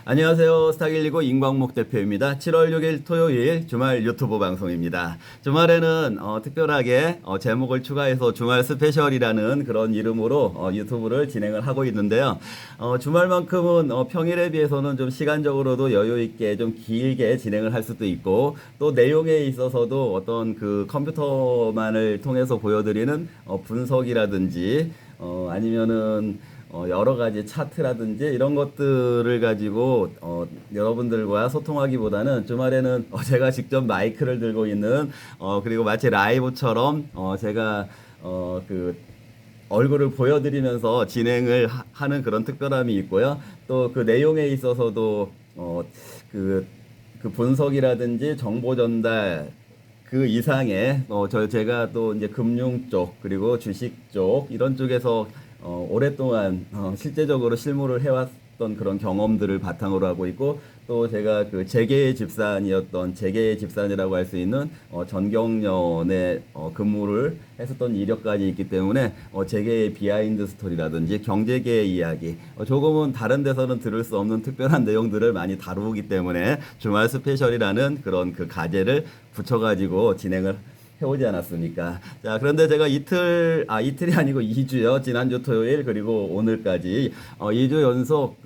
안녕하세요. 스타119 임광목 대표입니다. 7월 6일 토요일 주말 유튜브 방송입니다. 주말에는 특별하게 제목을 추가해서 주말 스페셜이라는 그런 이름으로 유튜브를 진행을 하고 있는데요. 주말만큼은 평일에 비해서는 좀 시간적으로도 여유 있게 좀 길게 진행을 할 수도 있고, 또 내용에 있어서도 어떤 그 컴퓨터만을 통해서 보여드리는 분석이라든지 아니면은 여러 가지 차트라든지 이런 것들을 가지고 여러분들과 소통하기보다는 주말에는 제가 직접 마이크를 들고 있는 그리고 마치 라이브처럼 제가 그 얼굴을 보여드리면서 진행을 하는 그런 특별함이 있고요. 또 그 내용에 있어서도 그, 그 분석이라든지 정보 전달 그 이상의 제가 또 이제 금융 쪽 그리고 주식 쪽 이런 쪽에서 오랫동안 실제적으로 실무를 해왔던 그런 경험들을 바탕으로 하고 있고, 또 제가 그 재계의 집산이었던 재계의 집산이라고 할 수 있는 전경련에 근무를 했었던 이력까지 있기 때문에 재계의 비하인드 스토리라든지 경제계의 이야기, 조금은 다른 데서는 들을 수 없는 특별한 내용들을 많이 다루기 때문에 주말 스페셜이라는 그런 그 가제를 붙여가지고 진행을 해오지 않았습니까? 자, 그런데 제가 이틀이 아니고 2주요. 지난주 토요일 그리고 오늘까지 2주 연속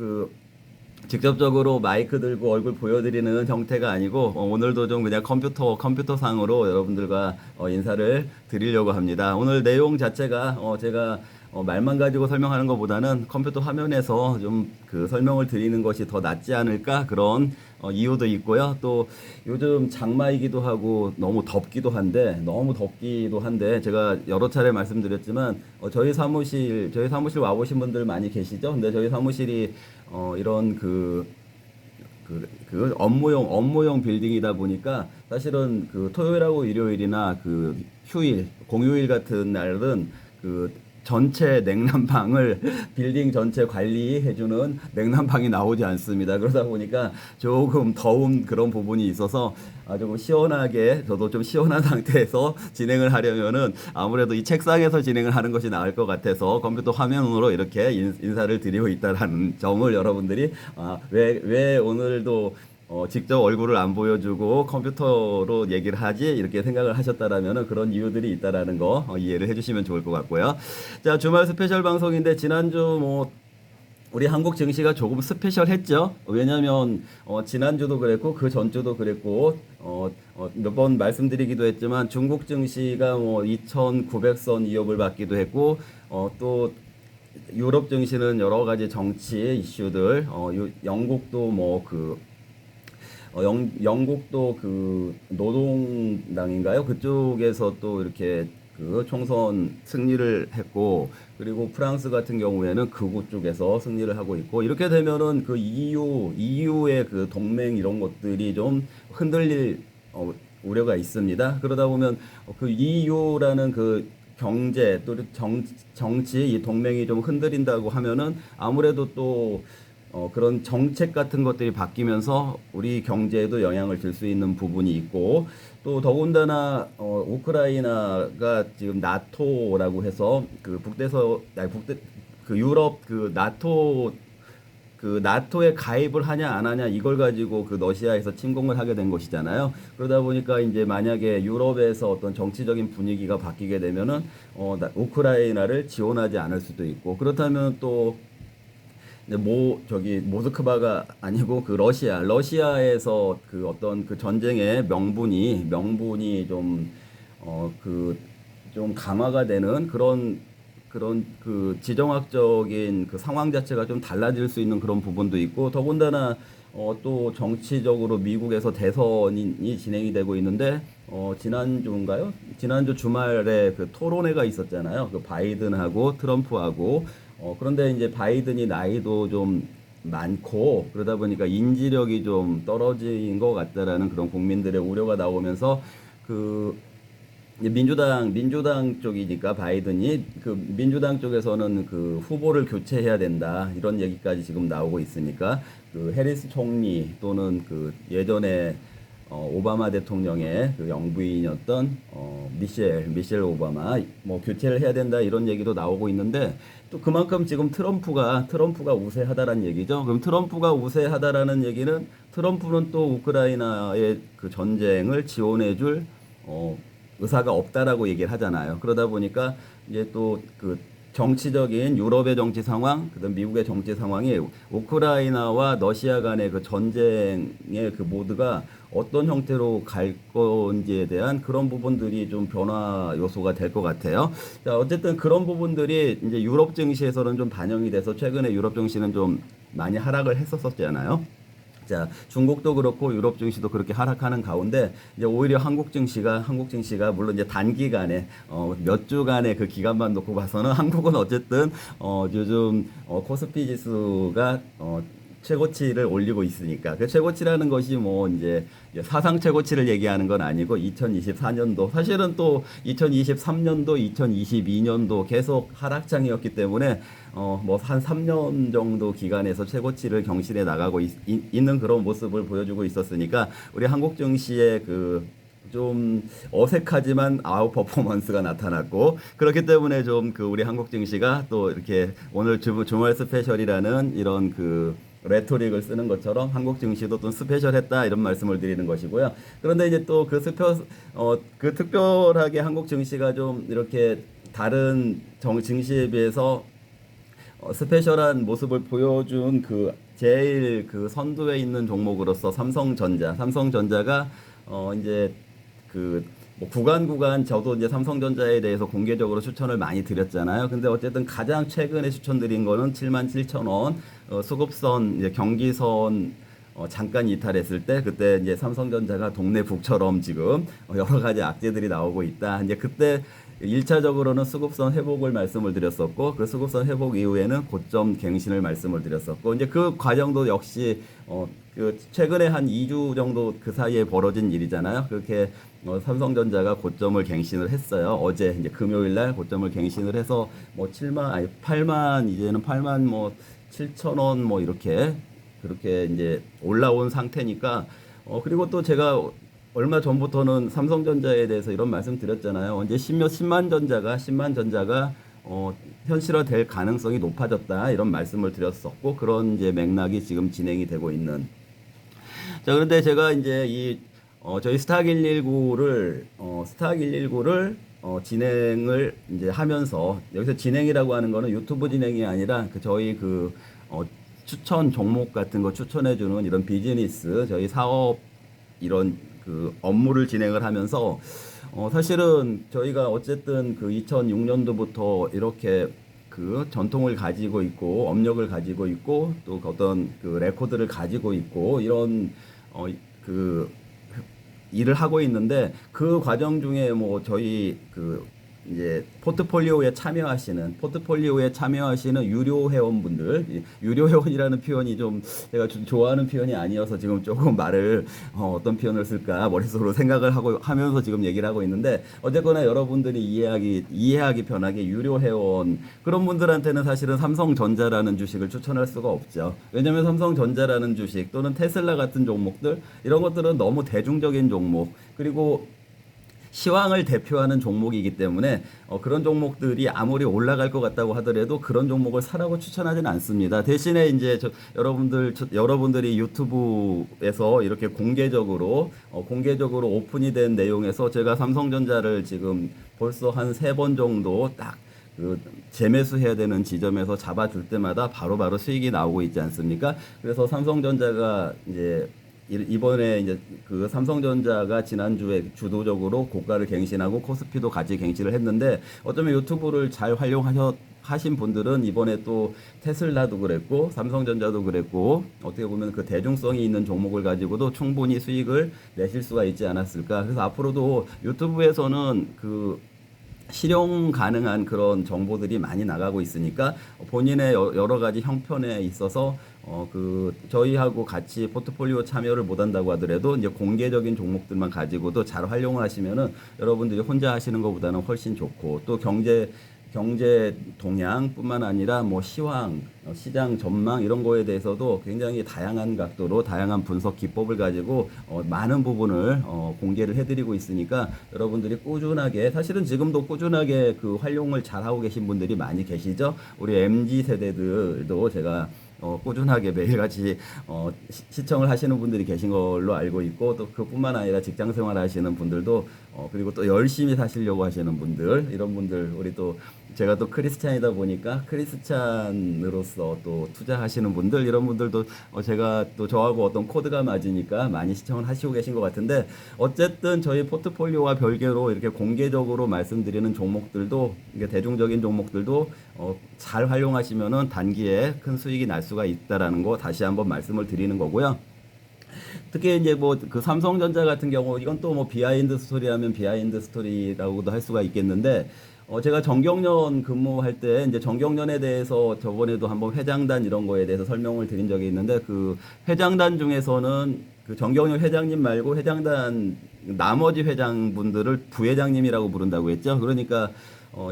직접적으로 마이크 들고 얼굴 보여드리는 형태가 아니고 오늘도 좀 그냥 컴퓨터상으로 여러분들과 인사를 드리려고 합니다. 오늘 내용 자체가 제가 말만 가지고 설명하는 것보다는 컴퓨터 화면에서 좀 그 설명을 드리는 것이 더 낫지 않을까, 그런 이유도 있고요. 또 요즘 장마이기도 하고 너무 덥기도 한데 제가 여러 차례 말씀드렸지만 저희 사무실 와보신 분들 많이 계시죠? 근데 저희 사무실이 이런 업무용 빌딩이다 보니까 사실은 그 토요일하고 일요일이나 그 공휴일 같은 날은 그 전체 냉난방을 빌딩 전체 관리해주는 냉난방이 나오지 않습니다. 그러다 보니까 조금 더운 그런 부분이 있어서 조금 시원하게, 저도 좀 시원한 상태에서 진행을 하려면은 아무래도 이 책상에서 진행을 하는 것이 나을 것 같아서 컴퓨터 화면으로 이렇게 인사를 드리고 있다라는 점을 여러분들이 왜 오늘도 직접 얼굴을 안 보여주고 컴퓨터로 얘기를 하지, 이렇게 생각을 하셨다라면 그런 이유들이 있다라는 거 이해를 해주시면 좋을 것 같고요. 자, 주말 스페셜 방송인데 지난주 우리 한국 증시가 조금 스페셜했죠. 왜냐하면 지난주도 그랬고 그 전주도 그랬고 몇 번 말씀드리기도 했지만 중국 증시가 2,900선 위협을 받기도 했고, 또 유럽 증시는 여러 가지 정치 이슈들, 영국도 영국도 그 노동당인가요? 그쪽에서 또 이렇게 그 총선 승리를 했고, 그리고 프랑스 같은 경우에는 극우 쪽에서 승리를 하고 있고, 이렇게 되면은 그 EU의 그 동맹 이런 것들이 좀 흔들릴 우려가 있습니다. 그러다 보면 그 EU라는 그 경제 또 정치 이 동맹이 좀 흔들린다고 하면은 아무래도 또 그런 정책 같은 것들이 바뀌면서 우리 경제에도 영향을 줄 수 있는 부분이 있고, 또 더군다나 우크라이나가 지금 나토라고 해서 그 유럽 나토에 가입을 하냐 안 하냐 이걸 가지고 그 러시아에서 침공을 하게 된 것이잖아요. 그러다 보니까 이제 만약에 유럽에서 어떤 정치적인 분위기가 바뀌게 되면은 우크라이나를 지원하지 않을 수도 있고, 그렇다면 또 모스크바가 아니고 그 러시아에서 그 어떤 그 전쟁의 명분이 좀 강화가 되는 그런 그 지정학적인 그 상황 자체가 좀 달라질 수 있는 그런 부분도 있고, 더군다나 또 정치적으로 미국에서 대선이 진행이 되고 있는데 지난주 주말에 그 토론회가 있었잖아요. 그 바이든하고 트럼프하고. 그런데 이제 바이든이 나이도 좀 많고 그러다 보니까 인지력이 좀 떨어진 것 같다라는 그런 국민들의 우려가 나오면서 그 이제 민주당 쪽이니까 바이든이 그 민주당 쪽에서는 그 후보를 교체해야 된다 이런 얘기까지 지금 나오고 있으니까 그 해리스 총리 또는 그 예전에 오바마 대통령의 그 영부인이었던 미셸 오바마 뭐 교체를 해야 된다 이런 얘기도 나오고 있는데 또 그만큼 지금 트럼프가 우세하다라는 얘기죠. 그럼 트럼프가 우세하다라는 얘기는 트럼프는 또 우크라이나의 그 전쟁을 지원해줄 의사가 없다라고 얘기를 하잖아요. 그러다 보니까 이제 또 그 정치적인 유럽의 정치 상황, 그다음 미국의 정치 상황이 우크라이나와 러시아 간의 그 전쟁의 그 모드가 어떤 형태로 갈 건지에 대한 그런 부분들이 좀 변화 요소가 될 것 같아요. 자, 어쨌든 그런 부분들이 이제 유럽 증시에서는 좀 반영이 돼서 최근에 유럽 증시는 좀 많이 하락을 했었잖아요. 자, 중국도 그렇고 유럽 증시도 그렇게 하락하는 가운데 이제 오히려 한국 증시가 물론 이제 단기간에 몇 주간의 그 기간만 놓고 봐서는 한국은 어쨌든 요즘 코스피 지수가 최고치를 올리고 있으니까 그 최고치라는 것이 뭐 이제 사상 최고치를 얘기하는 건 아니고 2024년도 사실은 또 2023년도 2022년도 계속 하락장이었기 때문에 뭐 한 3년 정도 기간에서 최고치를 경신해 나가고 있는 그런 모습을 보여주고 있었으니까 우리 한국 증시의 그 좀 어색하지만 아웃 퍼포먼스가 나타났고 그렇기 때문에 좀 그 우리 한국 증시가 또 이렇게 오늘 주말 스페셜이라는 이런 그 레토릭을 쓰는 것처럼 한국 증시도 좀 스페셜했다 이런 말씀을 드리는 것이고요. 그런데 이제 또 그 특별하게 한국 증시가 좀 이렇게 다른 증시에 비해서 스페셜한 모습을 보여준 그 제일 그 선두에 있는 종목으로서 삼성전자가 이제 그 뭐 구간 저도 이제 삼성전자에 대해서 공개적으로 추천을 많이 드렸잖아요. 근데 어쨌든 가장 최근에 추천드린 거는 77,000원 수급선 이제 경기선 잠깐 이탈했을 때 그때 이제 삼성전자가 동네 북처럼 지금 여러 가지 악재들이 나오고 있다. 이제 그때 1차적으로는 수급선 회복을 말씀을 드렸었고 그 수급선 회복 이후에는 고점 갱신을 말씀을 드렸었고 이제 그 과정도 역시 그 최근에 한 2주 정도 그 사이에 벌어진 일이잖아요. 그렇게 삼성전자가 고점을 갱신을 했어요. 어제 이제 금요일 날 고점을 갱신을 해서 뭐 8만 이제는 8만 뭐 7천 원 뭐 이렇게 그렇게 이제 올라온 상태니까 그리고 또 제가 얼마 전부터는 삼성전자에 대해서 이런 말씀 드렸잖아요. 언제 10만 전자가 현실화될 가능성이 높아졌다 이런 말씀을 드렸었고 그런 이제 맥락이 지금 진행이 되고 있는. 자, 그런데 제가 이제 저희 스탁 119를 진행을 이제 하면서 여기서 진행이라고 하는 거는 유튜브 진행이 아니라 저희 추천 종목 같은 거 추천해주는 이런 비즈니스 저희 사업 이런 그 업무를 진행을 하면서 사실은 저희가 어쨌든 그 2006년도부터 이렇게 그 전통을 가지고 있고 업력을 가지고 있고 또 어떤 그 레코드를 가지고 있고 이런 그 일을 하고 있는데 그 과정 중에 뭐 저희 그 이제 포트폴리오에 참여하시는 유료 회원분들, 유료 회원이라는 표현이 좀 제가 좋아하는 표현이 아니어서 지금 조금 말을 어떤 표현을 쓸까 머릿속으로 생각을 하면서 지금 얘기를 하고 있는데 어쨌거나 여러분들이 이해하기 편하게 유료 회원 그런 분들한테는 사실은 삼성전자라는 주식을 추천할 수가 없죠. 왜냐하면 삼성전자라는 주식 또는 테슬라 같은 종목들 이런 것들은 너무 대중적인 종목 그리고 시황을 대표하는 종목이기 때문에 그런 종목들이 아무리 올라갈 것 같다고 하더라도 그런 종목을 사라고 추천하지는 않습니다. 대신에 이제 여러분들이 유튜브에서 이렇게 공개적으로 오픈이 된 내용에서 제가 삼성전자를 지금 벌써 한 3번 정도 딱 그 재매수해야 되는 지점에서 잡아줄 때마다 바로바로 수익이 나오고 있지 않습니까? 그래서 삼성전자가 이제 이번에 이제 그 삼성전자가 지난주에 주도적으로 고가를 갱신하고 코스피도 같이 갱신을 했는데 어쩌면 유튜브를 잘 하신 분들은 이번에 또 테슬라도 그랬고 삼성전자도 그랬고 어떻게 보면 그 대중성이 있는 종목을 가지고도 충분히 수익을 내실 수가 있지 않았을까. 그래서 앞으로도 유튜브에서는 그 실용 가능한 그런 정보들이 많이 나가고 있으니까 본인의 여러 가지 형편에 있어서 저희하고 같이 포트폴리오 참여를 못 한다고 하더라도 이제 공개적인 종목들만 가지고도 잘 활용을 하시면은 여러분들이 혼자 하시는 것보다는 훨씬 좋고 또 경제 동향뿐만 아니라 뭐 시황, 시장 전망 이런 거에 대해서도 굉장히 다양한 각도로 다양한 분석 기법을 가지고 많은 부분을 공개를 해드리고 있으니까 여러분들이 꾸준하게 사실은 지금도 꾸준하게 그 활용을 잘 하고 계신 분들이 많이 계시죠. 우리 MZ 세대들도 제가 꾸준하게 매일같이 시청을 하시는 분들이 계신 걸로 알고 있고 또 그뿐만 아니라 직장 생활 하시는 분들도 그리고 또 열심히 사시려고 하시는 분들 이런 분들 우리 또 제가 또 크리스찬이다 보니까 크리스찬으로서 또 투자하시는 분들 이런 분들도 제가 또 저하고 어떤 코드가 맞으니까 많이 시청을 하시고 계신 것 같은데 어쨌든 저희 포트폴리오와 별개로 이렇게 공개적으로 말씀드리는 종목들도 이게 대중적인 종목들도 잘 활용하시면은 단기에 큰 수익이 날 수가 있다라는 거 다시 한번 말씀을 드리는 거고요. 특히 이제 뭐 그 삼성전자 같은 경우 이건 또 뭐 비하인드 스토리라면 비하인드 스토리라고도 할 수가 있겠는데 제가 정경련 근무할 때 이제 정경련에 대해서 저번에도 한번 회장단 이런 거에 대해서 설명을 드린 적이 있는데 그 회장단 중에서는 그 정경련 회장님 말고 회장단 나머지 회장분들을 부회장님이라고 부른다고 했죠. 그러니까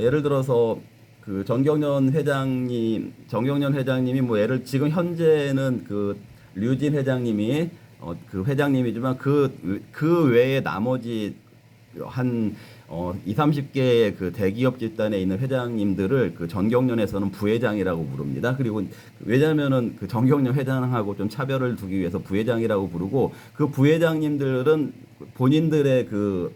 예를 들어서 그 정경련 회장님이 뭐 예를 지금 현재는 그 류진 회장님이 그 회장님이지만 그 외에 나머지 한 2, 30개의 그 대기업 집단에 있는 회장님들을 그 전경련에서는 부회장이라고 부릅니다. 그리고 왜냐면은 그 전경련 회장하고 좀 차별을 두기 위해서 부회장이라고 부르고 그 부회장님들은 본인들의 그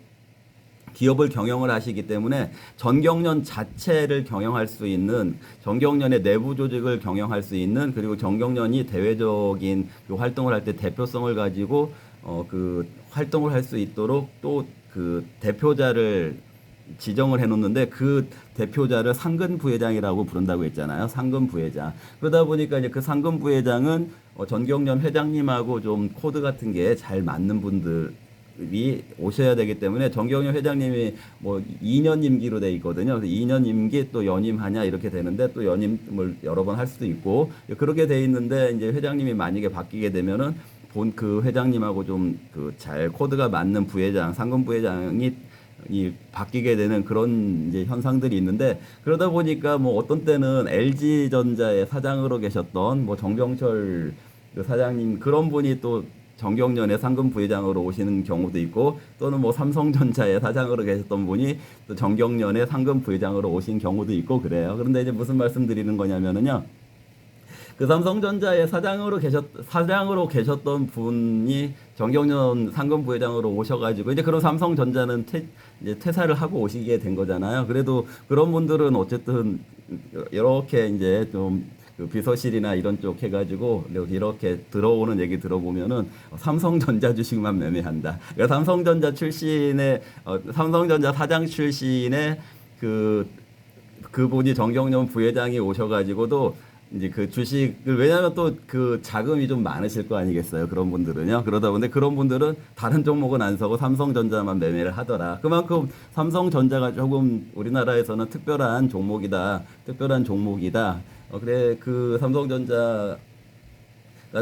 기업을 경영을 하시기 때문에 전경련 자체를 경영할 수 있는 전경련의 내부 조직을 경영할 수 있는 그리고 전경련이 대외적인 그 활동을 할 때 대표성을 가지고 그 활동을 할 수 있도록 또 그 대표자를 지정을 해놓는데 그 대표자를 상근 부회장이라고 부른다고 했잖아요. 상근 부회장. 그러다 보니까 이제 그 상근 부회장은 전경련 회장님하고 좀 코드 같은 게 잘 맞는 분들 이 오셔야 되기 때문에 정경련 회장님이 뭐 2년 임기로 돼 있거든요. 그래서 2년 임기 또 연임하냐 이렇게 되는데 또 연임을 여러 번 할 수도 있고 그렇게 돼 있는데 이제 회장님이 만약에 바뀌게 되면은 본 그 회장님하고 좀 그 잘 코드가 맞는 부회장, 상근 부회장이 바뀌게 되는 그런 이제 현상들이 있는데 그러다 보니까 뭐 어떤 때는 LG전자의 사장으로 계셨던 뭐 정경철 그 사장님 그런 분이 또 정경련의 상근 부회장으로 오시는 경우도 있고 또는 뭐 삼성전자의 사장으로 계셨던 분이 또 정경련의 상근 부회장으로 오신 경우도 있고 그래요. 그런데 이제 무슨 말씀 드리는 거냐면은요. 그 삼성전자의 사장으로 계셨던 분이 정경련 상근 부회장으로 오셔가지고 이제 그런 삼성전자는 이제 퇴사를 하고 오시게 된 거잖아요. 그래도 그런 분들은 어쨌든 이렇게 이제 좀 그 비서실이나 이런 쪽 해가지고 이렇게 들어오는 얘기 들어보면은 삼성전자 주식만 매매한다. 그러니까 삼성전자 사장 출신의 그분이 정경련 부회장이 오셔가지고도 이제 그 주식을 왜냐하면 또 그 자금이 좀 많으실 거 아니겠어요 그런 분들은요 그러다 보니 그런 분들은 다른 종목은 안 사고 삼성전자만 매매를 하더라 그만큼 삼성전자가 조금 우리나라에서는 특별한 종목이다 그래 그 삼성전자가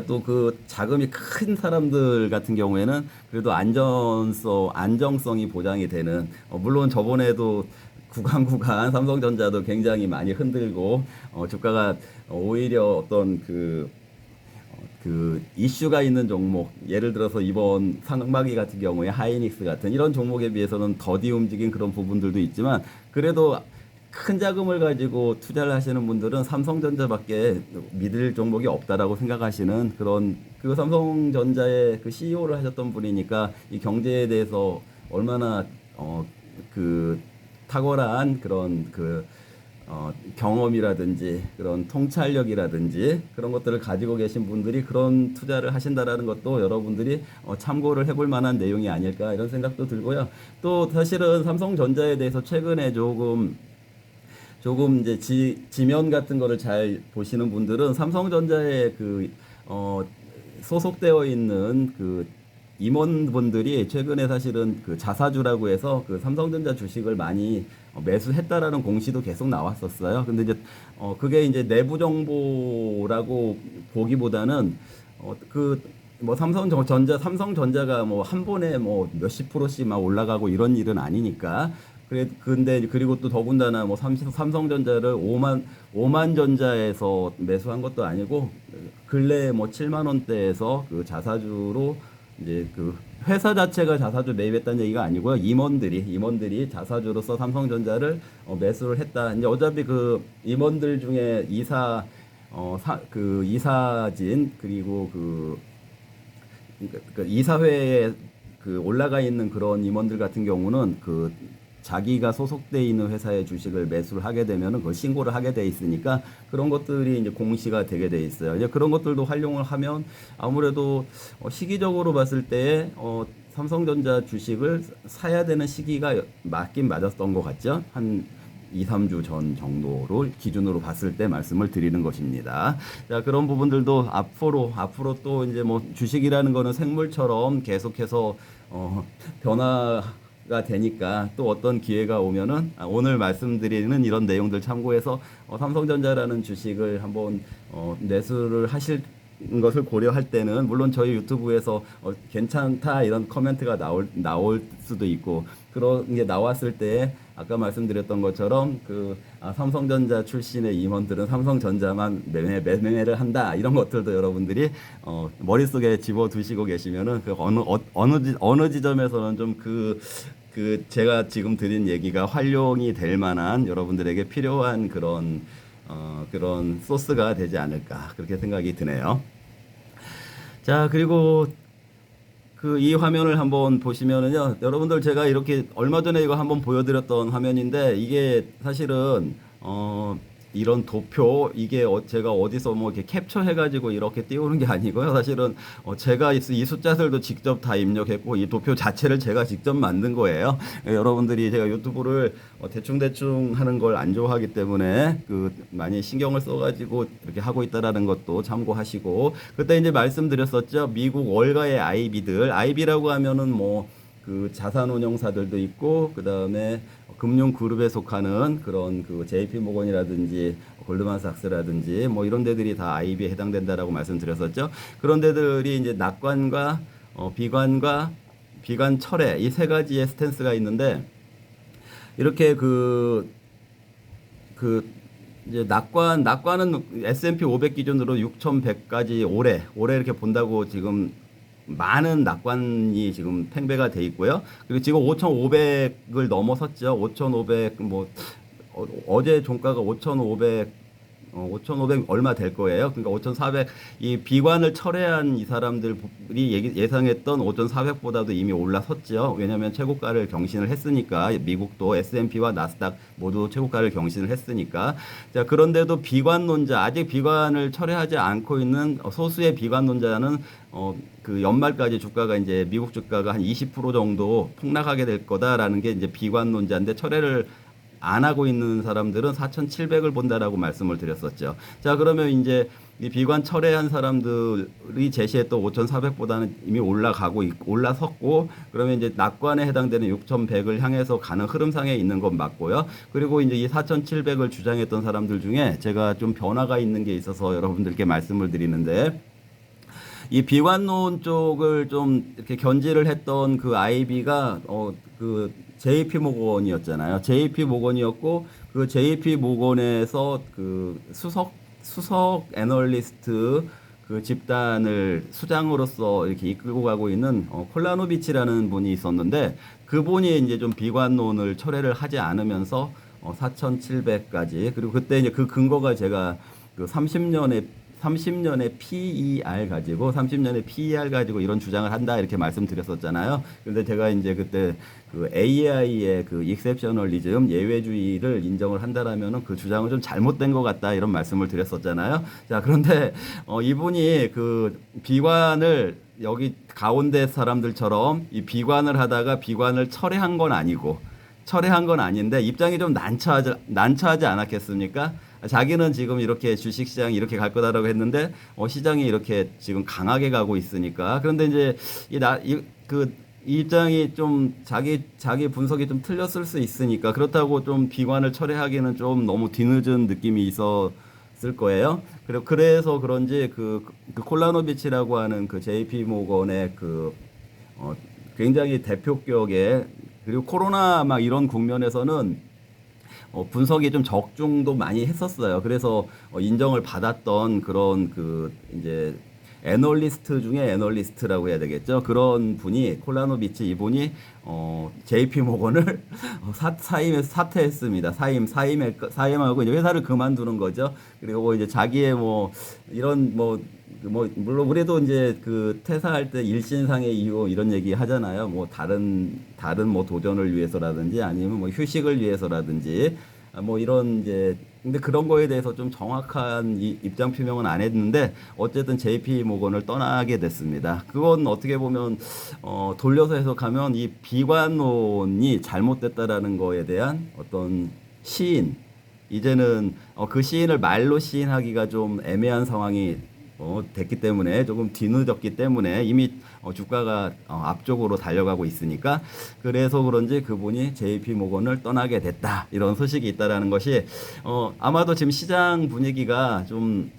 또 그 자금이 큰 사람들 같은 경우에는 그래도 안정성이 보장이 되는 물론 저번에도 구간 삼성전자도 굉장히 많이 흔들고 주가가 오히려 어떤 그 이슈가 있는 종목 예를 들어서 이번 상반기 같은 경우에 하이닉스 같은 이런 종목에 비해서는 더디 움직인 그런 부분들도 있지만 그래도 큰 자금을 가지고 투자를 하시는 분들은 삼성전자밖에 믿을 종목이 없다라고 생각하시는 그런 그 삼성전자의 그 CEO를 하셨던 분이니까 이 경제에 대해서 얼마나 그 탁월한 그런 경험이라든지 그런 통찰력이라든지 그런 것들을 가지고 계신 분들이 그런 투자를 하신다라는 것도 여러분들이 참고를 해볼 만한 내용이 아닐까 이런 생각도 들고요. 또 사실은 삼성전자에 대해서 최근에 조금 이제 지면 같은 거를 잘 보시는 분들은 삼성전자에 소속되어 있는 그 임원분들이 최근에 사실은 그 자사주라고 해서 그 삼성전자 주식을 많이 매수했다라는 공시도 계속 나왔었어요. 근데 이제 그게 이제 내부 정보라고 보기보다는 뭐 삼성전자가 뭐 한 번에 뭐 몇십 프로씩 막 올라가고 이런 일은 아니니까 근데 그리고 또 더군다나 뭐 삼성전자를 5만 전자에서 매수한 것도 아니고 근래에 뭐 7만 원대에서 그 자사주로 이제 그 회사 자체가 자사주 매입했다는 얘기가 아니고요. 임원들이 자사주로서 삼성전자를 매수를 했다. 이제 어차피 그 임원들 중에 그 이사진 그리고 그 이사회에 그 올라가 있는 그런 임원들 같은 경우는 그 자기가 소속돼 있는 회사의 주식을 매수를 하게 되면은 그걸 신고를 하게 돼 있으니까 그런 것들이 이제 공시가 되게 돼 있어요. 이제 그런 것들도 활용을 하면 아무래도 시기적으로 봤을 때 삼성전자 주식을 사야 되는 시기가 맞긴 맞았던 것 같죠. 한 2, 3주 전 정도를 기준으로 봤을 때 말씀을 드리는 것입니다. 자, 그런 부분들도 앞으로 또 이제 뭐 주식이라는 거는 생물처럼 계속해서 변화가 되니까 또 어떤 기회가 오면은 오늘 말씀드리는 이런 내용들 참고해서 삼성전자라는 주식을 한번 매수를 하실 것을 고려할 때는 물론 저희 유튜브에서 괜찮다 이런 코멘트가 나올 수도 있고 그런 게 나왔을 때 아까 말씀드렸던 것처럼 삼성전자 출신의 임원들은 삼성전자만 매매를 한다 이런 것들도 여러분들이 머릿속에 집어두시고 계시면은 어느 지점에서는 좀 제가 지금 드린 얘기가 활용이 될 만한 여러분들에게 필요한 그런 소스가 되지 않을까 그렇게 생각이 드네요. 자, 그리고 이 화면을 한번 보시면은요, 여러분들 제가 이렇게 얼마 전에 이거 한번 보여드렸던 화면인데 이게 사실은 이런 도표 이게 제가 어디서 뭐 이렇게 캡처해가지고 이렇게 띄우는 게 아니고요. 사실은 제가 이 숫자들도 직접 다 입력했고 이 도표 자체를 제가 직접 만든 거예요. 여러분들이 제가 유튜브를 대충 하는 걸 안 좋아하기 때문에 많이 신경을 써가지고 이렇게 하고 있다라는 것도 참고하시고 그때 이제 말씀드렸었죠. 미국 월가의 IB라고 하면은 뭐 자산운용사들도 있고 그다음에 금융그룹에 속하는 그런 JP 모건이라든지 골드만삭스라든지 뭐 이런 데들이 다 IB에 해당된다라고 말씀드렸었죠. 그런 데들이 이제 낙관과 비관 철회 이 세 가지의 스탠스가 있는데 이렇게 이제 낙관은 S&P 500 기준으로 6,100까지 올해 이렇게 본다고 지금 많은 낙관이 지금 팽배가 돼 있고요. 그리고 지금 5,500을 넘어섰죠. 5,500 어제 종가가 5,500 얼마 될 거예요. 그러니까 5,400 이 비관을 철회한 이 사람들이 예상했던 5,400보다도 이미 올라섰죠. 왜냐하면 최고가를 경신을 했으니까 미국도 S&P와 나스닥 모두 최고가를 경신을 했으니까. 자, 그런데도 비관론자 아직 비관을 철회하지 않고 있는 소수의 비관론자는 연말까지 주가가 이제 미국 주가가 한 20% 정도 폭락하게 될 거다라는 게 이제 비관론자인데 철회를 안 하고 있는 사람들은 4,700을 본다라고 말씀을 드렸었죠. 자, 그러면 이제 이 비관 철회한 사람들이 제시했던 5,400보다는 이미 올라섰고, 그러면 이제 낙관에 해당되는 6,100을 향해서 가는 흐름상에 있는 건 맞고요. 그리고 이제 이 4,700을 주장했던 사람들 중에 제가 좀 변화가 있는 게 있어서 여러분들께 말씀을 드리는데, 이 비관론 쪽을 좀 이렇게 견지를 했던 IB가 JP 모건이었잖아요. JP 모건이었고 JP 모건에서 수석 애널리스트 집단을 수장으로서 이렇게 이끌고 가고 있는 콜라노비치라는 분이 있었는데 그분이 이제 좀 비관론을 철회를 하지 않으면서 4,700까지 그리고 그때 이제 근거가 제가 30년의 PER 가지고 이런 주장을 한다 이렇게 말씀드렸었잖아요. 그런데 제가 이제 그때 AI의 익셉셔널리즘 예외주의를 인정을 한다라면은 그 주장은 좀 잘못된 것 같다 이런 말씀을 드렸었잖아요. 자, 그런데 이분이 비관을 여기 가운데 사람들처럼 이 비관을 하다가 비관을 철회한 건 아닌데 입장이 좀 난처하지 않았겠습니까? 자기는 지금 이렇게 주식시장이 이렇게 갈 거다라고 했는데 시장이 이렇게 지금 강하게 가고 있으니까 그런데 이제 이 입장이 좀 자기 분석이 좀 틀렸을 수 있으니까 그렇다고 좀 비관을 철회하기는 좀 너무 뒤늦은 느낌이 있었을 거예요. 그래서 그런지 콜라노비치라고 하는 JP 모건의 굉장히 대표격의 그리고 코로나 막 이런 국면에서는 분석이 좀 적중도 많이 했었어요. 그래서 인정을 받았던 그런 그 이제 애널리스트 중에 애널리스트라고 해야 되겠죠. 그런 분이 콜라노비치 이분이 JP 모건을 사임해서 사퇴했습니다. 사임하고 이제 회사를 그만두는 거죠. 그리고 이제 자기의 뭐 이런 뭐 물론 우리도 이제 그 퇴사할 때 일신상의 이유 이런 얘기 하잖아요. 뭐 다른 뭐 도전을 위해서라든지 아니면 뭐 휴식을 위해서라든지 뭐 이런 이제 근데 그런 거에 대해서 좀 정확한 입장 표명은 안 했는데 어쨌든 JP 모건을 떠나게 됐습니다. 그건 어떻게 보면 돌려서 해석하면 이 비관론이 잘못됐다라는 거에 대한 어떤 시인 이제는 그 시인을 말로 시인하기가 좀 애매한 상황이 됐기 때문에 조금 뒤늦었기 때문에 이미 주가가 앞쪽으로 달려가고 있으니까 그래서 그런지 그분이 JP 모건을 떠나게 됐다 이런 소식이 있다라는 것이 아마도 지금 시장 분위기가 좀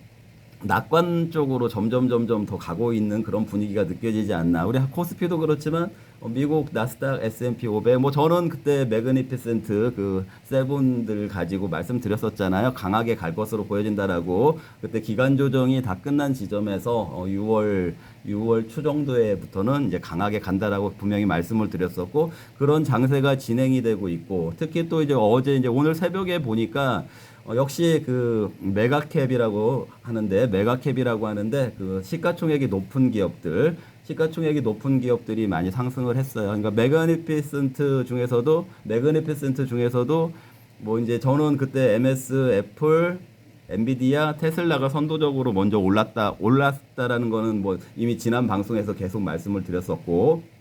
낙관 쪽으로 점점 더 가고 있는 그런 분위기가 느껴지지 않나. 우리 코스피도 그렇지만 미국 나스닥 S&P 500 뭐 저는 그때 매그니피센트 그 세븐들 가지고 말씀드렸었잖아요. 강하게 갈 것으로 보여진다라고. 그때 기간 조정이 다 끝난 지점에서 6월 초 정도에부터는 이제 강하게 간다라고 분명히 말씀을 드렸었고 그런 장세가 진행이 되고 있고 특히 또 이제 어제 이제 오늘 새벽에 보니까 역시 그 메가캡이라고 하는데 그 시가총액이 높은 기업들이 많이 상승을 했어요. 그러니까 매그니피센트 중에서도 뭐 이제 저는 그때 MS, 애플, 엔비디아, 테슬라가 선도적으로 먼저 올랐다라는 거는 뭐 이미 지난 방송에서 계속 말씀을 드렸었고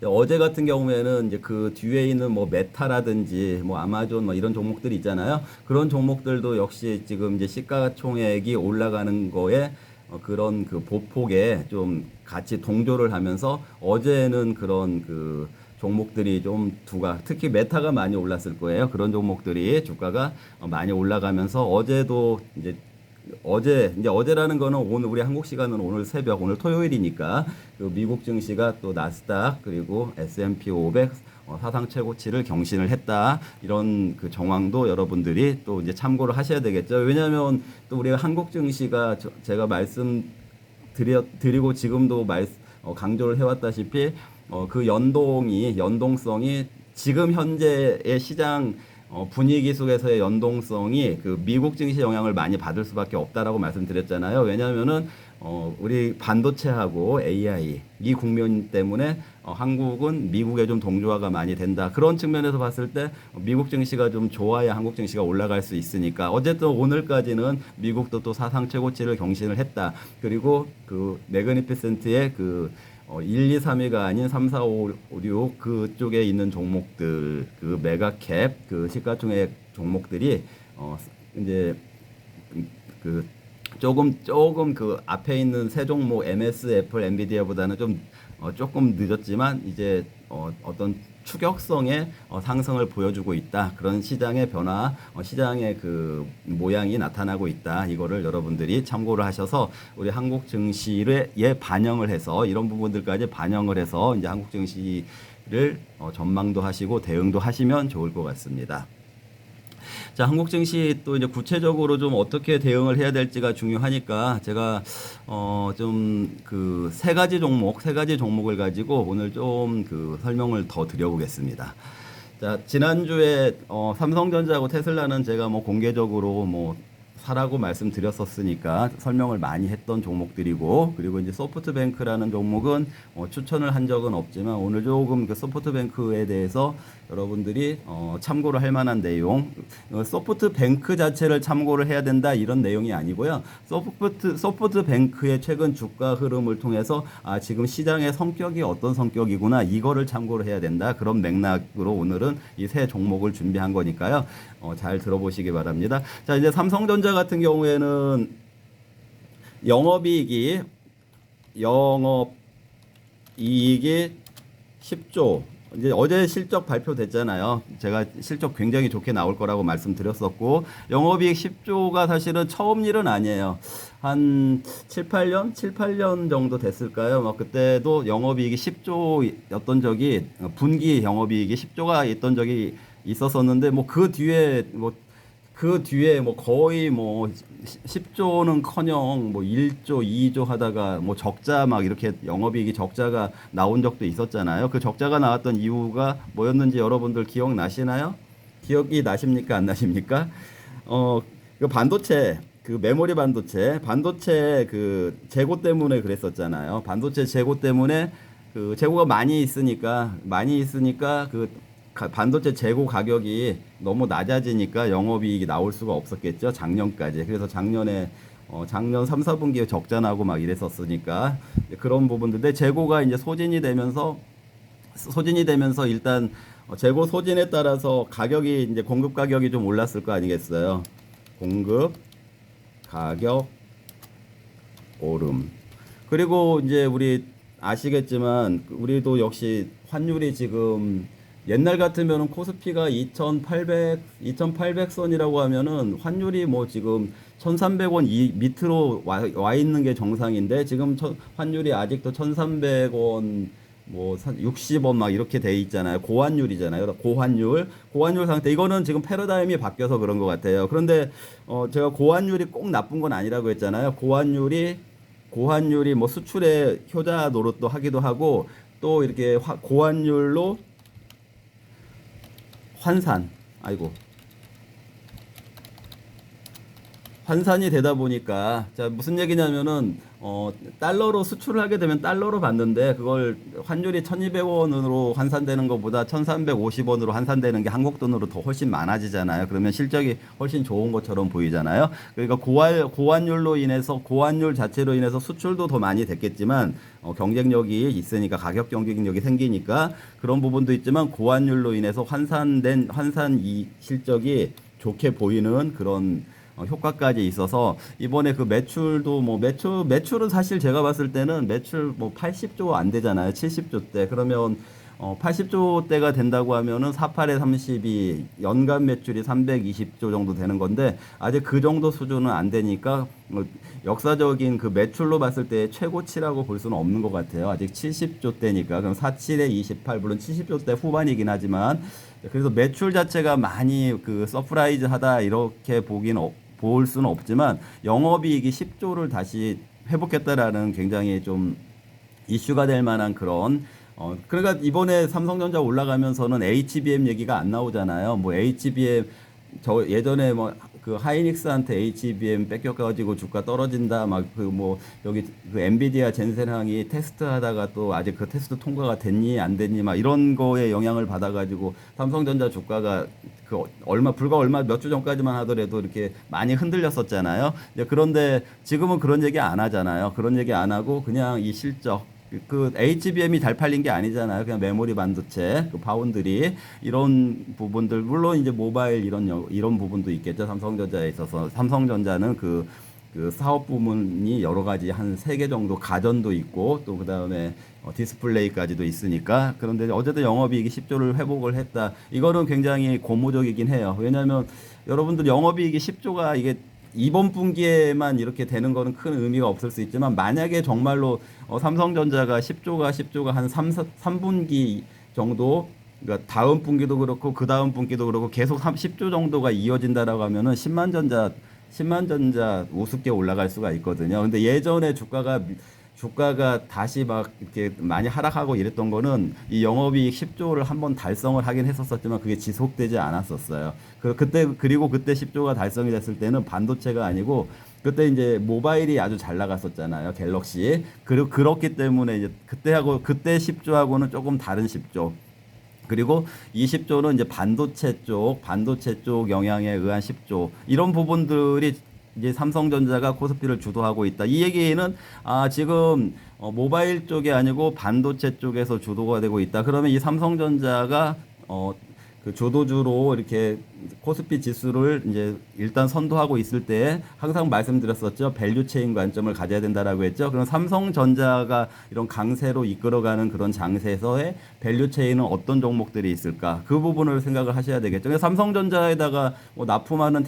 어제 같은 경우에는 이제 그 뒤에 있는 뭐 메타라든지 뭐 아마존 뭐 이런 종목들이 있잖아요. 그런 종목들도 역시 지금 이제 시가총액이 올라가는 거에 그런 그 보폭에 좀 같이 동조를 하면서 어제는 그런 그 종목들이 좀 특히 메타가 많이 올랐을 거예요. 그런 종목들이 주가가 많이 올라가면서 어제도 이제 어제라는 거는 오늘 우리 한국 시간은 오늘 새벽 오늘 토요일이니까 그 미국 증시가 또 나스닥 그리고 S&P 500 사상 최고치를 경신을 했다 이런 그 정황도 여러분들이 또 이제 참고를 하셔야 되겠죠. 왜냐하면 또 우리가 한국 증시가 제가 말씀드리고 지금도 강조를 해왔다시피 그 연동성이 지금 현재의 시장 분위기 속에서의 연동성이 그 미국 증시 영향을 많이 받을 수밖에 없다라고 말씀드렸잖아요. 왜냐하면은 우리 반도체하고 AI 이 국면 때문에 한국은 미국에 좀 동조화가 많이 된다. 그런 측면에서 봤을 때 미국 증시가 좀 좋아야 한국 증시가 올라갈 수 있으니까 어쨌든 오늘까지는 미국도 또 사상 최고치를 경신을 했다. 그리고 그 매그니피센트의 그 1, 2, 3위가 아닌 3, 4, 5, 6 그쪽에 있는 종목들 그 메가캡 그 시가총액 종목들이 이제 그 조금 그 앞에 있는 세 종목 MS, 애플, 엔비디아보다는 조금 늦었지만 이제 어떤 추격성의 상승을 보여주고 있다. 그런 시장의 변화, 시장의 그 모양이 나타나고 있다. 이거를 여러분들이 참고를 하셔서 우리 한국 증시에 반영을 해서 이런 부분들까지 반영을 해서 이제 한국 증시를 전망도 하시고 대응도 하시면 좋을 것 같습니다. 자, 한국 증시 또 이제 구체적으로 좀 어떻게 대응을 해야 될지가 중요하니까 제가 좀 그 세 가지 종목을 가지고 오늘 좀 그 설명을 더 드려보겠습니다. 자, 지난주에 삼성전자하고 테슬라는 제가 뭐 공개적으로 뭐 사라고 말씀드렸었으니까 설명을 많이 했던 종목들이고 그리고 이제 소프트뱅크라는 종목은 추천을 한 적은 없지만 오늘 조금 그 소프트뱅크에 대해서 여러분들이 참고를 할 만한 내용 소프트뱅크 자체를 참고를 해야 된다 이런 내용이 아니고요. 소프트뱅크의 최근 주가 흐름을 통해서 지금 시장의 성격이 어떤 성격이구나 이거를 참고를 해야 된다. 그런 맥락으로 오늘은 이 세 종목을 준비한 거니까요. 잘 들어보시기 바랍니다. 자, 이제 삼성전자 같은 경우에는 영업이익이 10조 이제 어제 실적 발표됐잖아요. 제가 실적 굉장히 좋게 나올 거라고 말씀드렸었고, 영업이익 10조가 사실은 처음 일은 아니에요. 한 7, 8년 정도 됐을까요? 막 그때도 영업이익이 10조였던 적이, 분기 영업이익이 10조가 있던 적이 있었었는데, 그 뒤에 뭐 거의 뭐 10조는커녕 뭐 1조, 2조 하다가 뭐 적자 막 이렇게 영업이익이 적자가 나온 적도 있었잖아요. 그 적자가 나왔던 이유가 뭐였는지 여러분들 기억나시나요? 기억이 나십니까? 안 나십니까? 그 반도체, 그 메모리 반도체 그 재고 때문에 그랬었잖아요. 반도체 재고 때문에 그 재고가 많이 있으니까 그 반도체 재고 가격이 너무 낮아지니까 영업이익이 나올 수가 없었겠죠. 작년까지. 그래서 작년 3, 4분기에 적자 나고 막 이랬었으니까 그런 부분들. 재고가 이제 소진이 되면서 일단 재고 소진에 따라서 가격이 이제 공급 가격이 좀 올랐을 거 아니겠어요. 공급 가격 오름. 그리고 이제 우리 아시겠지만 우리도 역시 환율이 지금 옛날 같으면은 코스피가 2,800선이라고 하면은 환율이 뭐 지금 1,300원 밑으로 와 있는 게 정상인데 지금 환율이 아직도 1,300원 뭐 60원 막 이렇게 돼 있잖아요. 고환율이잖아요. 고환율 상태. 이거는 지금 패러다임이 바뀌어서 그런 것 같아요. 그런데 제가 고환율이 꼭 나쁜 건 아니라고 했잖아요. 고환율이 뭐 수출의 효자 노릇도 하기도 하고 또 이렇게 고환율로 환산이 되다 보니까 자 무슨 얘기냐면은 달러로 수출을 하게 되면 달러로 받는데 그걸 환율이 1,200원으로 환산되는 것보다 1,350원으로 환산되는 게 한국 돈으로 더 훨씬 많아지잖아요. 그러면 실적이 훨씬 좋은 것처럼 보이잖아요. 그러니까 고환율 자체로 인해서 수출도 더 많이 됐겠지만 경쟁력이 있으니까 가격 경쟁력이 생기니까 그런 부분도 있지만 고환율로 인해서 환산 이 실적이 좋게 보이는 그런 효과까지 있어서 이번에 그 매출도 매출은 사실 제가 봤을 때는 매출 뭐 80조 안 되잖아요. 70조 대. 그러면 80조 대가 된다고 하면은 48에 32 연간 매출이 320조 정도 되는 건데 아직 그 정도 수준은 안 되니까 역사적인 그 매출로 봤을 때 최고치라고 볼 수는 없는 것 같아요. 아직 70조 대니까 그럼 47에 28 물론 70조 대 후반이긴 하지만 그래서 매출 자체가 많이 그 서프라이즈하다 이렇게 볼 수는 없지만 영업이익이 10조를 다시 회복했다라는 굉장히 좀 이슈가 될 만한 그런 그러니까 이번에 삼성전자 올라가면서는 HBM 얘기가 안 나오잖아요. 뭐 HBM 저 예전에 뭐 그 하이닉스한테 HBM 뺏겨가지고 주가 떨어진다 막 그 뭐 여기 그 엔비디아 젠센항이 테스트하다가 또 아직 그 테스트 통과가 됐니 안 됐니 막 이런 거에 영향을 받아가지고 삼성전자 주가가 그 불과 얼마 몇 주 전까지만 하더라도 이렇게 많이 흔들렸었잖아요. 그런데 지금은 그런 얘기 안 하잖아요. 그런 얘기 안 하고 그냥 이 실적 그 HBM이 잘 팔린 게 아니잖아요. 그냥 메모리 반도체, 그 파운드리 이런 부분들 물론 이제 모바일 이런 부분도 있겠죠. 삼성전자에 있어서 삼성전자는 그 사업 부문이 여러 가지 한 3개 정도 가전도 있고 또 그다음에 디스플레이까지도 있으니까 그런데 어제도 영업이익이 10조를 회복을 했다. 이거는 굉장히 고무적이긴 해요. 왜냐하면 여러분들 영업이익이 10조가 이게 이번 분기에만 이렇게 되는 거는 큰 의미가 없을 수 있지만 만약에 정말로 삼성전자가 10조가 한 3분기 정도 그러니까 다음 분기도 그렇고 그 다음 분기도 그렇고 계속 10조 정도가 이어진다라고 하면은 10만전자 우습게 올라갈 수가 있거든요. 근데 예전에 주가가 다시 막 이렇게 많이 하락하고 이랬던 거는 이 영업이익 10조를 한번 달성을 하긴 했었지만 그게 지속되지 않았었어요. 그리고 그때 10조가 달성이 됐을 때는 반도체가 아니고 그때 이제 모바일이 아주 잘 나갔었잖아요. 갤럭시. 그리고 그렇기 때문에 이제 그때 10조하고는 조금 다른 10조. 그리고 20조는 이제 반도체 쪽 영향에 의한 10조. 이런 부분들이 이제 삼성전자가 코스피를 주도하고 있다. 이 얘기는 지금 모바일 쪽이 아니고 반도체 쪽에서 주도가 되고 있다. 그러면 이 삼성전자가 그 주도주로 이렇게 코스피 지수를 이제 일단 선도하고 있을 때 항상 말씀드렸었죠. 밸류체인 관점을 가져야 된다라고 했죠. 그럼 삼성전자가 이런 강세로 이끌어가는 그런 장세에서의 밸류체인은 어떤 종목들이 있을까? 그 부분을 생각을 하셔야 되겠죠. 그래서 삼성전자에다가 뭐 납품하는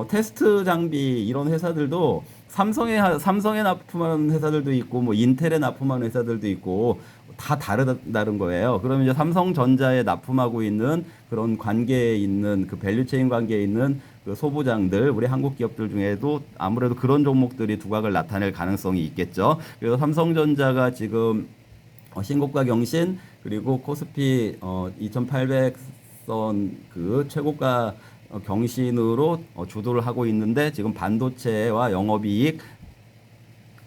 테스트 장비 이런 회사들도 삼성에 납품하는 회사들도 있고 뭐 인텔에 납품하는 회사들도 있고 다 다른 거예요. 그러면 이제 삼성전자에 납품하고 있는 그런 관계에 있는 그 밸류체인 관계에 있는 그 소부장들, 우리 한국 기업들 중에도 아무래도 그런 종목들이 두각을 나타낼 가능성이 있겠죠. 그래서 삼성전자가 지금 신고가 경신 그리고 코스피 2800선 그 최고가 경신으로 주도를 하고 있는데 지금 반도체와 영업이익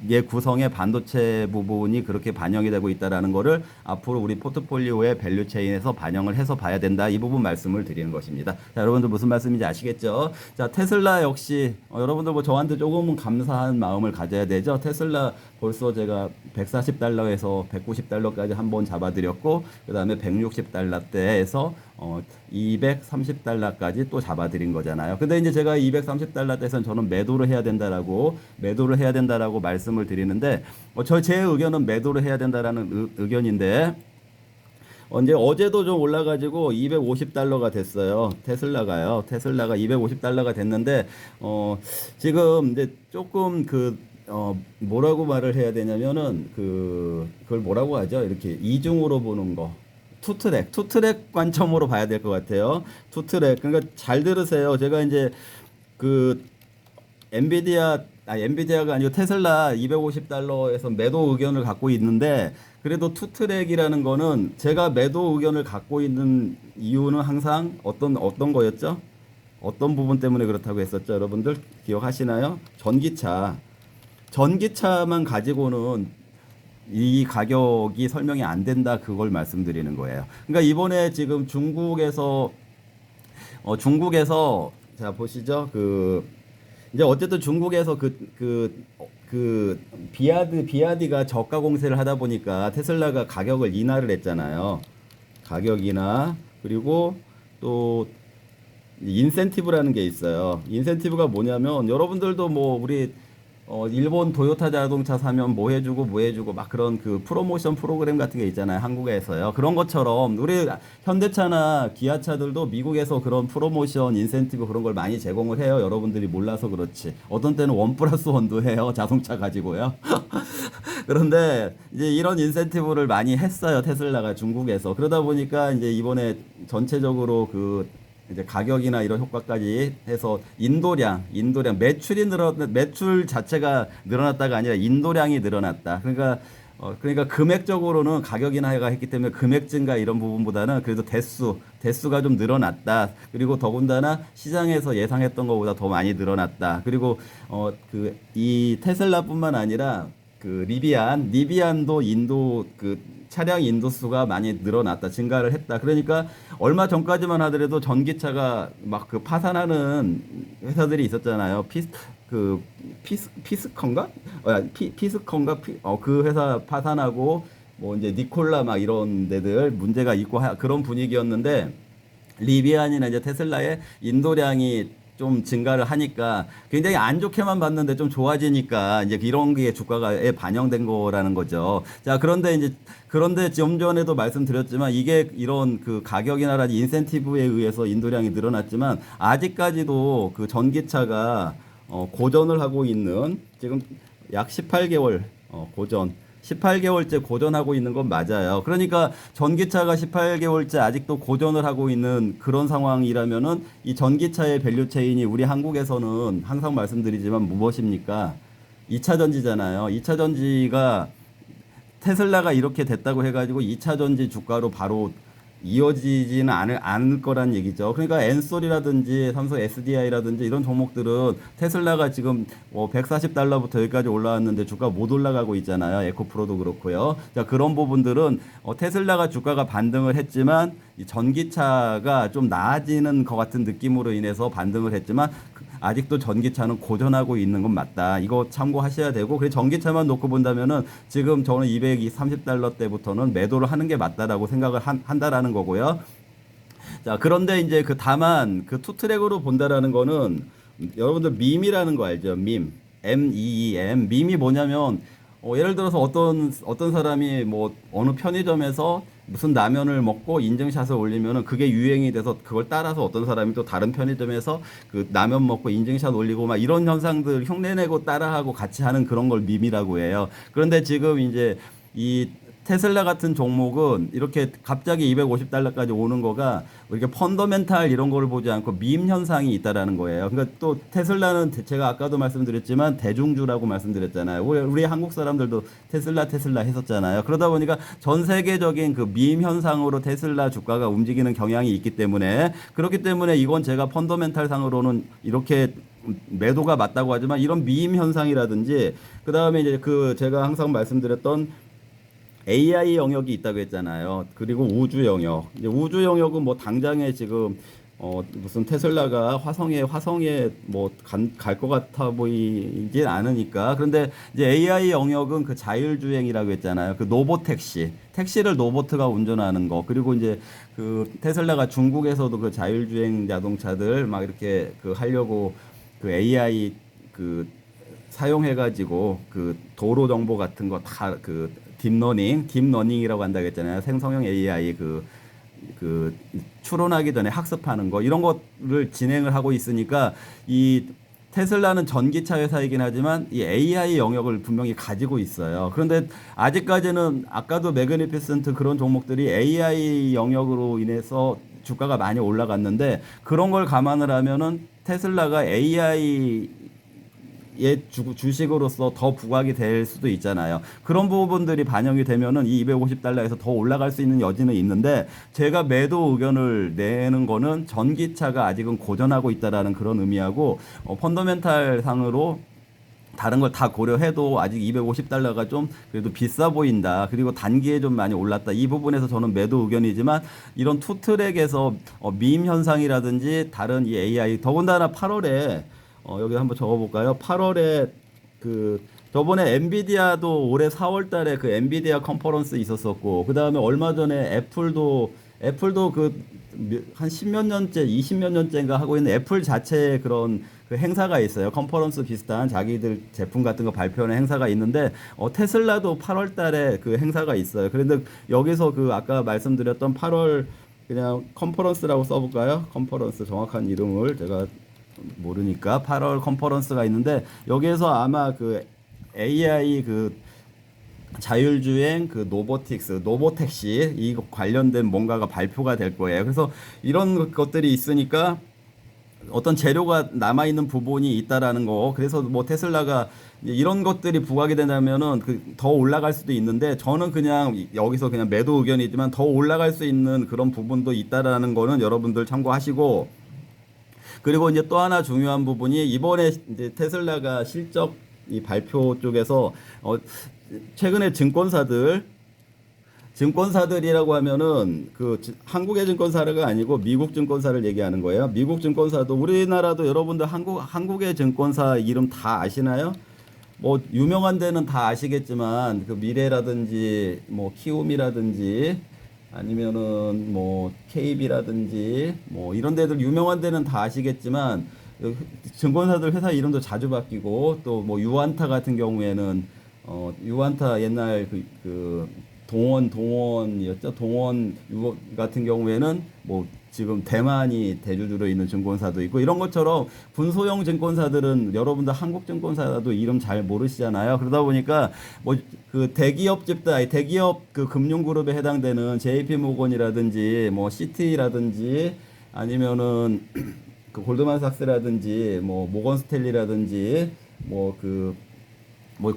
의 구성의 반도체 부분이 그렇게 반영이 되고 있다라는 거를 앞으로 우리 포트폴리오의 밸류 체인에서 반영을 해서 봐야 된다. 이 부분 말씀을 드리는 것입니다. 자, 여러분들 무슨 말씀인지 아시겠죠? 자, 테슬라 역시 여러분들 뭐 저한테 조금은 감사한 마음을 가져야 되죠. 테슬라 벌써 제가 140달러에서 190달러까지 한번 잡아드렸고 그다음에 160달러대에서 230달러까지 또 잡아드린 거잖아요. 근데 이제 제가 230달러대에서는 저는 매도를 해야 된다라고 말씀을 드리는데 제 의견은 매도를 해야 된다라는 의견인데 언제 어제도 좀 올라가지고 250달러가 됐어요. 테슬라가 250달러가 됐는데 지금 이제 조금 뭐라고 말을 해야 되냐면은 그걸 뭐라고 하죠? 이렇게 이중으로 보는 거. 투트랙 관점으로 봐야 될 것 같아요. 투트랙. 그러니까 잘 들으세요. 제가 이제 그 엔비디아가 아니고 테슬라 250달러에서 매도 의견을 갖고 있는데 그래도 투트랙이라는 거는 제가 매도 의견을 갖고 있는 이유는 항상 어떤 거였죠? 어떤 부분 때문에 그렇다고 했었죠? 여러분들 기억하시나요? 전기차만 가지고는 이 가격이 설명이 안 된다 그걸 말씀드리는 거예요. 그러니까 이번에 지금 중국에서 자 보시죠. 이제 어쨌든 중국에서 비아디가 저가 공세를 하다 보니까 테슬라가 가격을 인하를 했잖아요. 가격 인하 그리고 또 인센티브라는 게 있어요. 인센티브가 뭐냐면 여러분들도 뭐 우리 일본 도요타 자동차 사면 뭐 해주고 막 그런 그 프로모션 프로그램 같은 게 있잖아요. 한국에서요. 그런 것처럼 우리 현대차나 기아차들도 미국에서 그런 프로모션 인센티브 그런 걸 많이 제공을 해요. 여러분들이 몰라서 그렇지. 어떤 때는 1+1도 해요. 자동차 가지고요. 그런데 이제 이런 인센티브를 많이 했어요. 테슬라가 중국에서. 그러다 보니까 이제 이번에 전체적으로 이제 가격이나 이런 효과까지 해서 인도량 매출 자체가 늘어났다가 아니라 인도량이 늘어났다. 그러니까 금액적으로는 가격 인하가 했기 때문에 금액 증가 이런 부분보다는 그래도 대수가 좀 늘어났다. 그리고 더군다나 시장에서 예상했던 것보다 더 많이 늘어났다. 그리고 이 테슬라뿐만 아니라 리비안도 인도 차량 인도수가 많이 늘어났다, 증가를 했다. 그러니까 얼마 전까지만 하더라도 전기차가 막 파산하는 회사들이 있었잖아요. 피스컨가? 그 회사 파산하고 뭐 이제 니콜라 막 이런 데들 문제가 있고 그런 분위기였는데 리비안이나 이제 테슬라의 인도량이 좀 증가를 하니까 굉장히 안 좋게만 봤는데 좀 좋아지니까 이제 이런 게 주가에 반영된 거라는 거죠. 자, 그런데 좀 전에도 말씀드렸지만 이게 이런 가격이나라든지 인센티브에 의해서 인도량이 늘어났지만 아직까지도 전기차가 고전을 하고 있는 지금 약 18개월 18개월째 고전하고 있는 건 맞아요. 그러니까 전기차가 18개월째 아직도 고전을 하고 있는 그런 상황이라면은 이 전기차의 밸류체인이 우리 한국에서는 항상 말씀드리지만 무엇입니까? 2차 전지잖아요. 2차 전지가 테슬라가 이렇게 됐다고 해가지고 2차 전지 주가로 바로 이어지지는 않을 거란 얘기죠. 그러니까 엔솔이라든지 삼성 SDI라든지 이런 종목들은 테슬라가 지금 140달러부터 여기까지 올라왔는데 주가 못 올라가고 있잖아요. 에코프로도 그렇고요. 자, 그런 부분들은 테슬라가 주가가 반등을 했지만 이 전기차가 좀 나아지는 것 같은 느낌으로 인해서 반등을 했지만 아직도 전기차는 고전하고 있는 건 맞다. 이거 참고하셔야 되고, 그래 전기차만 놓고 본다면은 지금 저는 230달러 대부터는 매도를 하는 게 맞다라고 생각을 한다라는 거고요. 자, 그런데 이제 그 다만 그 투트랙으로 본다라는 거는 여러분들 밈이라는 거 알죠? 밈. MEEM. 밈이 뭐냐면 예를 들어서 어떤 사람이 뭐 어느 편의점에서 무슨 라면을 먹고 인증샷을 올리면은 그게 유행이 돼서 그걸 따라서 어떤 사람이 또 다른 편의점에서 그 라면 먹고 인증샷 올리고 막 이런 현상들 흉내내고 따라하고 같이 하는 그런 걸 밈이라고 해요. 그런데 지금 이제 이 테슬라 같은 종목은 이렇게 갑자기 250달러까지 오는 거가 이렇게 펀더멘탈 이런 거를 보지 않고 밈 현상이 있다라는 거예요. 그러니까 또 테슬라는 제가 아까도 말씀드렸지만 대중주라고 말씀드렸잖아요. 우리 한국 사람들도 테슬라 했었잖아요. 그러다 보니까 전 세계적인 그 밈 현상으로 테슬라 주가가 움직이는 경향이 있기 때문에 그렇기 때문에 이건 제가 펀더멘탈 상으로는 이렇게 매도가 맞다고 하지만 이런 밈 현상이라든지 그 다음에 이제 그 제가 항상 말씀드렸던 AI 영역이 있다고 했잖아요. 그리고 우주 영역. 이제 우주 영역은 뭐 당장에 지금 무슨 테슬라가 화성에 뭐 갈 것 같아 보이진 않으니까. 그런데 이제 AI 영역은 그 자율주행이라고 했잖아요. 그 택시를 로봇가 운전하는 거. 그리고 이제 그 테슬라가 중국에서도 그 자율주행 자동차들 막 이렇게 그 하려고 그 AI 그 사용해가지고 그 도로 정보 같은 거 다 그 딥러닝이라고 한다고 했잖아요. 생성형 AI 그 추론하기 전에 학습하는 거 이런 것을 진행을 하고 있으니까 이 테슬라는 전기차 회사이긴 하지만 이 AI 영역을 분명히 가지고 있어요. 그런데 아직까지는 아까도 매그니피센트 그런 종목들이 AI 영역으로 인해서 주가가 많이 올라갔는데 그런 걸 감안을 하면은 테슬라가 AI 주식으로서 더 부각이 될 수도 있잖아요. 그런 부분들이 반영이 되면은 이 250달러에서 더 올라갈 수 있는 여지는 있는데 제가 매도 의견을 내는 거는 전기차가 아직은 고전하고 있다라는 그런 의미하고 펀더멘탈 상으로 다른 걸 다 고려해도 아직 250달러가 좀 그래도 비싸 보인다. 그리고 단기에 좀 많이 올랐다. 이 부분에서 저는 매도 의견이지만 이런 투트랙에서 밈 현상이라든지 다른 이 AI 더군다나 8월에 여기 한번 적어볼까요? 8월에 그 저번에 엔비디아도 올해 4월 달에 그 엔비디아 컨퍼런스 있었었고 그 다음에 얼마 전에 애플도 그 한 10몇 년째, 20몇 년째인가 하고 있는 애플 자체의 그런 그 행사가 있어요. 컨퍼런스 비슷한 자기들 제품 같은 거 발표하는 행사가 있는데 테슬라도 8월 달에 그 행사가 있어요. 그런데 여기서 그 아까 말씀드렸던 8월 그냥 컨퍼런스라고 써볼까요? 컨퍼런스 정확한 이름을 제가 모르니까 8월 컨퍼런스가 있는데 여기에서 아마 그 AI 그 자율주행 그 로보택시 이 관련된 뭔가가 발표가 될 거예요. 그래서 이런 것들이 있으니까 어떤 재료가 남아 있는 부분이 있다라는 거. 그래서 뭐 테슬라가 이런 것들이 부각이 된다면은 더 올라갈 수도 있는데 저는 그냥 여기서 그냥 매도 의견이지만 더 올라갈 수 있는 그런 부분도 있다라는 거는 여러분들 참고하시고 그리고 이제 또 하나 중요한 부분이 이번에 이제 테슬라가 실적 이 발표 쪽에서 최근에 증권사들이라고 하면은 그 한국의 증권사가 아니고 미국 증권사를 얘기하는 거예요. 미국 증권사도 우리나라도 여러분들 한국의 증권사 이름 다 아시나요? 뭐 유명한 데는 다 아시겠지만 그 미래라든지 뭐 키움이라든지 아니면은 뭐 KB라든지 뭐 이런 데들 유명한 데는 다 아시겠지만 증권사들 회사 이름도 자주 바뀌고 또 뭐 유안타 같은 경우에는 유안타 옛날 그 동원이었죠. 동원 같은 경우에는 뭐 지금 대만이 대주주로 있는 증권사도 있고 이런 것처럼 분소형 증권사들은 여러분들 한국 증권사도 이름 잘 모르시잖아요. 그러다 보니까 뭐 그 대기업 그 금융그룹에 해당되는 JP모건이라든지 뭐 시티라든지 아니면은 그 골드만삭스라든지 뭐 모건스탠리라든지 뭐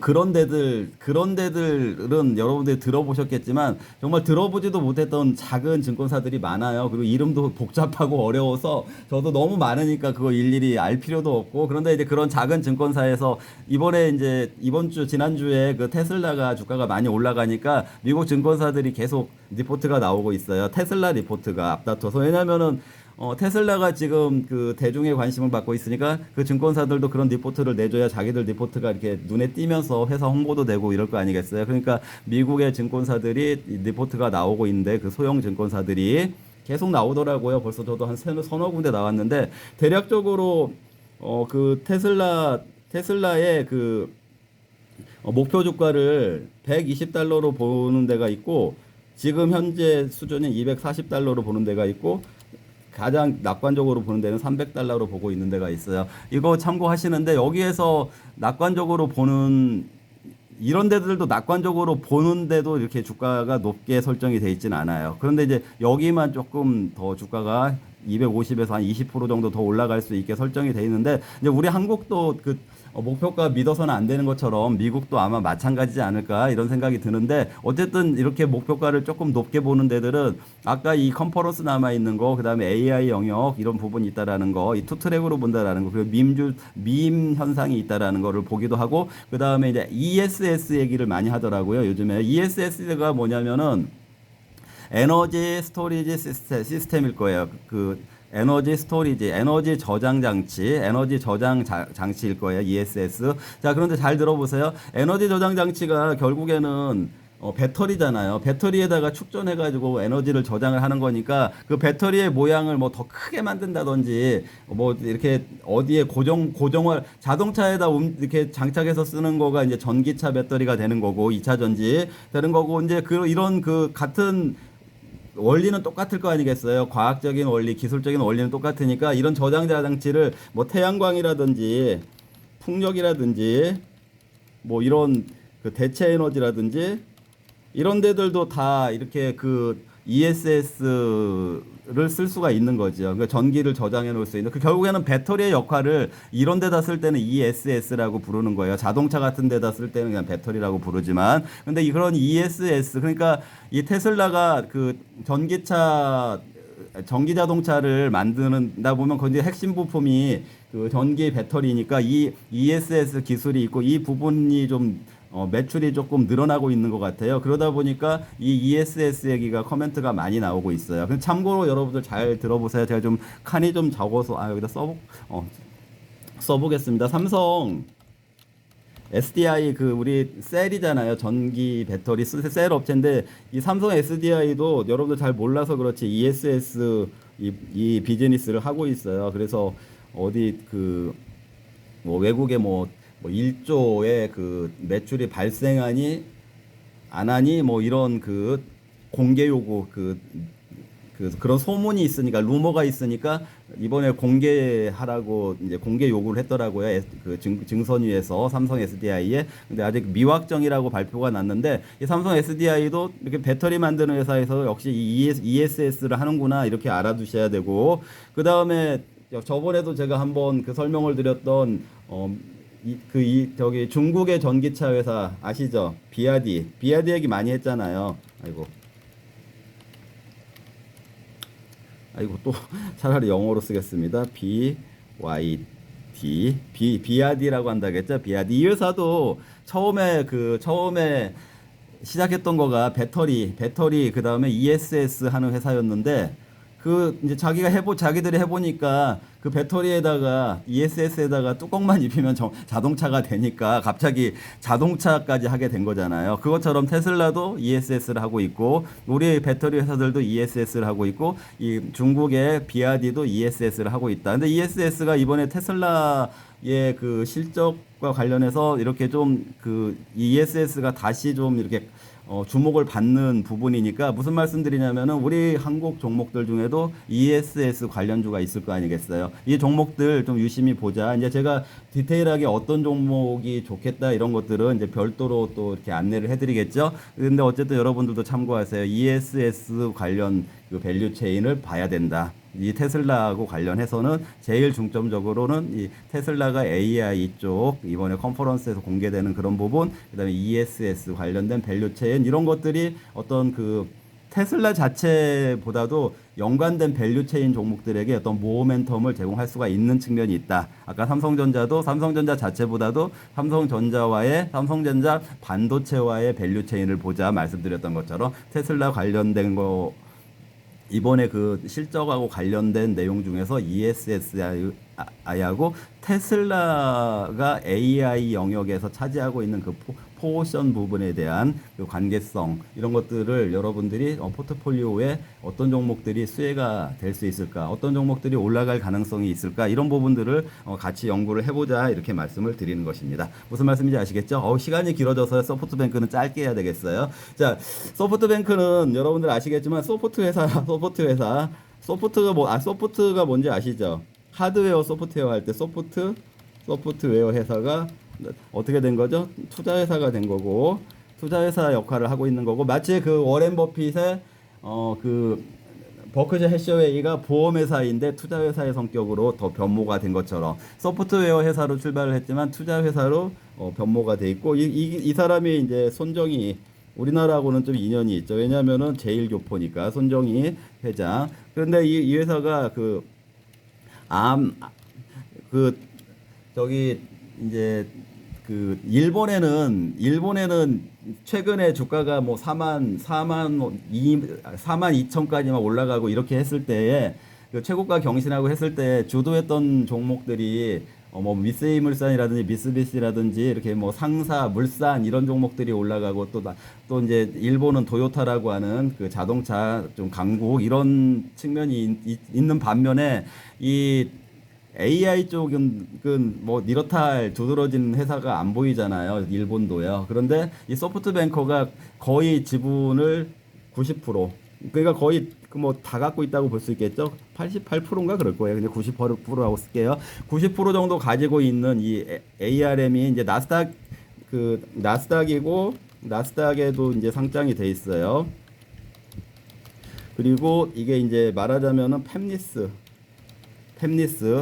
그런 데들은 여러분들이 들어보셨겠지만 정말 들어보지도 못했던 작은 증권사들이 많아요. 그리고 이름도 복잡하고 어려워서 저도 너무 많으니까 그거 일일이 알 필요도 없고 그런데 이제 그런 작은 증권사에서 이번에 이제 지난주에 그 테슬라가 주가가 많이 올라가니까 미국 증권사들이 계속 리포트가 나오고 있어요. 테슬라 리포트가 앞다퉈서 왜냐면은 테슬라가 지금 그 대중의 관심을 받고 있으니까 그 증권사들도 그런 리포트를 내줘야 자기들 리포트가 이렇게 눈에 띄면서 회사 홍보도 되고 이럴 거 아니겠어요. 그러니까 미국의 증권사들이 리포트가 나오고 있는데 그 소형 증권사들이 계속 나오더라고요. 벌써 저도 한 서너 군데 나왔는데 대략적으로 그 테슬라의 그 목표 주가를 120달러로 보는 데가 있고 지금 현재 수준인 240달러로 보는 데가 있고 가장 낙관적으로 보는 데는 300달러로 보고 있는 데가 있어요. 이거 참고하시는데 여기에서 낙관적으로 보는 이런 데들도 낙관적으로 보는데도 이렇게 주가가 높게 설정이 돼 있지는 않아요. 그런데 이제 여기만 조금 더 주가가 250에서 한 20% 정도 더 올라갈 수 있게 설정이 돼 있는데 이제 우리 한국도 그 목표가 믿어서는 안 되는 것처럼 미국도 아마 마찬가지지 않을까 이런 생각이 드는데 어쨌든 이렇게 목표가를 조금 높게 보는 데들은 아까 이 컨퍼런스 남아 있는 거 그다음에 AI 영역 이런 부분이 있다라는 거 이 투 트랙으로 본다라는 거 그리고 밈 현상이 있다라는 거를 보기도 하고 그다음에 이제 ESS 얘기를 많이 하더라고요. 요즘에 ESS가 뭐냐면은 에너지 스토리지 시스템일 거예요. 그 에너지 스토리지, 에너지 저장 장치, 에너지 저장 장치일 거예요. ESS. 자, 그런데 잘 들어보세요. 에너지 저장 장치가 결국에는 배터리잖아요. 배터리에다가 축전해가지고 에너지를 저장을 하는 거니까 그 배터리의 모양을 뭐 더 크게 만든다든지 뭐 이렇게 어디에 고정을 자동차에다 이렇게 장착해서 쓰는 거가 이제 전기차 배터리가 되는 거고 2차 전지 되는 거고 이제 이런 그 같은 원리는 똑같을 거 아니겠어요. 과학적인 원리, 기술적인 원리는 똑같으니까 이런 저장자 장치를 뭐 태양광이라든지 풍력이라든지 뭐 이런 그 대체 에너지라든지 이런 데들도 다 이렇게 그 ESS를 쓸 수가 있는 거죠. 그러니까 전기를 저장해 놓을 수 있는. 그 결국에는 배터리의 역할을 이런 데다 쓸 때는 ESS라고 부르는 거예요. 자동차 같은 데다 쓸 때는 그냥 배터리라고 부르지만. 근데 그런 ESS 그러니까 이 테슬라가 그 전기 자동차를 만드는다 보면 거기 핵심 부품이 그 전기 배터리니까 이 ESS 기술이 있고 이 부분이 좀 매출이 조금 늘어나고 있는 것 같아요. 그러다 보니까 이 ESS 얘기가 코멘트가 많이 나오고 있어요. 참고로 여러분들 잘 들어보세요. 제가 좀 칸이 좀 적어서 여기다 써보겠습니다. 삼성 SDI 그 우리 셀이잖아요. 전기 배터리 셀 업체인데 이 삼성 SDI도 여러분들 잘 몰라서 그렇지 ESS 이 비즈니스를 하고 있어요. 그래서 어디 그 뭐 외국에 뭐 1조의 그 매출이 발생하니 안 하니 뭐 이런 그 공개 요구 그런 소문이 있으니까 루머가 있으니까 이번에 공개하라고 이제 공개 요구를 했더라고요. 그 증선위에서 삼성 SDI에. 근데 아직 미확정이라고 발표가 났는데 이 삼성 SDI도 이렇게 배터리 만드는 회사에서 역시 이 ESS를 하는구나 이렇게 알아두셔야 되고 그다음에 저번에도 제가 한번 그 설명을 드렸던 저기 중국의 전기차 회사 아시죠? 비아디 얘기 많이 했잖아요. 아이고 또 차라리 영어로 쓰겠습니다. 비아디라고 한다겠죠? 비아디 이 회사도 처음에 시작했던 거가 배터리 그다음에 ESS 하는 회사였는데 그 이제 자기들이 해보니까 그 배터리에다가 ESS에다가 뚜껑만 입히면 자동차가 되니까 갑자기 자동차까지 하게 된 거잖아요. 그것처럼 테슬라도 ESS를 하고 있고 우리 배터리 회사들도 ESS를 하고 있고 이 중국의 비아디도 ESS를 하고 있다. 근데 ESS가 이번에 테슬라의 그 실적과 관련해서 이렇게 좀 그 ESS가 다시 좀 이렇게 주목을 받는 부분이니까 무슨 말씀드리냐면은 우리 한국 종목들 중에도 ESS 관련주가 있을 거 아니겠어요. 이 종목들 좀 유심히 보자. 이제 제가 디테일하게 어떤 종목이 좋겠다 이런 것들은 이제 별도로 또 이렇게 안내를 해드리겠죠. 근데 어쨌든 여러분들도 참고하세요. ESS 관련 그 밸류 체인을 봐야 된다. 이 테슬라하고 관련해서는 제일 중점적으로는 이 테슬라가 AI 쪽 이번에 컨퍼런스에서 공개되는 그런 부분, 그다음에 ESS 관련된 밸류 체인 이런 것들이 어떤 그 테슬라 자체보다도 연관된 밸류 체인 종목들에게 어떤 모멘텀을 제공할 수가 있는 측면이 있다. 아까 삼성전자도 삼성전자 자체보다도 삼성전자 반도체와의 밸류 체인을 보자 말씀드렸던 것처럼 테슬라 관련된 거 이번에 그 실적하고 관련된 내용 중에서 AI하고 테슬라가 AI 영역에서 차지하고 있는 그 포션 부분에 대한 그 관계성 이런 것들을 여러분들이 포트폴리오에 어떤 종목들이 수혜가 될 수 있을까, 어떤 종목들이 올라갈 가능성이 있을까 이런 부분들을 같이 연구를 해보자 이렇게 말씀을 드리는 것입니다. 무슨 말씀인지 아시겠죠? 시간이 길어져서 소프트뱅크는 짧게 해야 되겠어요. 자, 소프트뱅크는 여러분들 아시겠지만 소프트가 뭔지 아시죠? 하드웨어 소프트웨어 할 때 소프트웨어 회사가 어떻게 된 거죠? 투자 회사가 된 거고 투자 회사 역할을 하고 있는 거고 마치 그 워렌 버핏의 그 버크셔 해셔웨이가 보험 회사인데 투자 회사의 성격으로 더 변모가 된 것처럼 소프트웨어 회사로 출발을 했지만 투자 회사로 변모가 돼 있고 이 사람이 이제 손정희 우리나라하고는 좀 인연이 있죠. 왜냐하면은 제일교포니까 손정희 회장. 그런데 이 회사가 저기 이제 그 일본에는 최근에 주가가 뭐 4만 2천까지만 올라가고 이렇게 했을 때에 그 최고가 경신하고 했을 때 주도했던 종목들이 뭐 미쓰이 물산이라든지 미쓰비시라든지 이렇게 뭐 상사 물산 이런 종목들이 올라가고 또 이제 일본은 도요타라고 하는 그 자동차 좀 강국 이런 측면이 있는 반면에 이 AI 쪽은 뭐 이렇다 두드러진 회사가 안 보이잖아요. 일본도요. 그런데 이 소프트뱅크가 거의 지분을 90% 그러니까 거의 뭐 다 갖고 있다고 볼 수 있겠죠. 88%인가 그럴 거예요. 근데 90%라고 쓸게요. 90% 정도 가지고 있는 이 ARM이 이제 나스닥이고 나스닥에도 이제 상장이 돼 있어요. 그리고 이게 이제 말하자면은 팹리스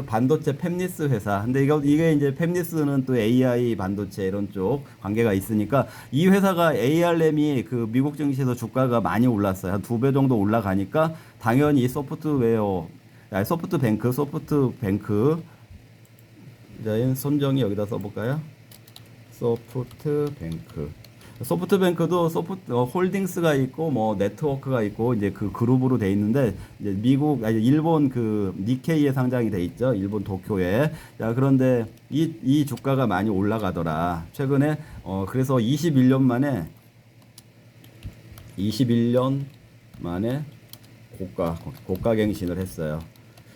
반도체 팹리스 회사. 근데 이게 이제 팹리스는 또 AI 반도체 이런 쪽 관계가 있으니까 이 회사가 ARM이 그 미국 증시에서 주가가 많이 올랐어요. 한 2배 정도 올라가니까 당연히 소프트뱅크 손정이 여기다 써볼까요? 소프트뱅크도 홀딩스가 있고 뭐 네트워크가 있고 이제 그 그룹으로 돼 있는데 이제 일본 그 니케이에 상장이 돼 있죠. 일본 도쿄에. 자, 그런데 이 주가가 많이 올라가더라. 최근에 그래서 21년 만에 고가 갱신을 했어요.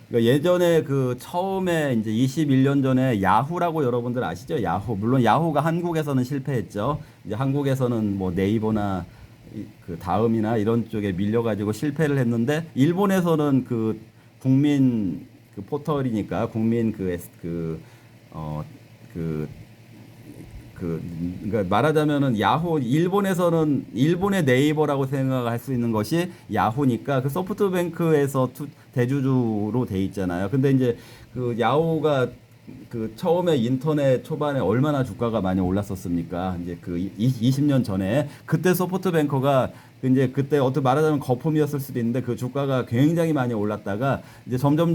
그러니까 예전에 그 처음에 이제 21년 전에 야후라고 여러분들 아시죠? 야후. 물론 야후가 한국에서는 실패했죠. 이제 한국에서는 뭐 네이버나 그 다음이나 이런 쪽에 밀려가지고 실패를 했는데 일본에서는 그 국민 그 포털이니까 국민 그러니까 말하자면은 야후 일본에서는 일본의 네이버라고 생각할 수 있는 것이 야후니까 그 소프트뱅크에서 대주주로 돼 있잖아요. 근데 이제 그 야후가 그 처음에 인터넷 초반에 얼마나 주가가 많이 올랐었습니까? 이제 그 20년 전에 그때 소프트뱅크가 이제 그때 어떻게 말하자면 거품이었을 수도 있는데 그 주가가 굉장히 많이 올랐다가 이제 점점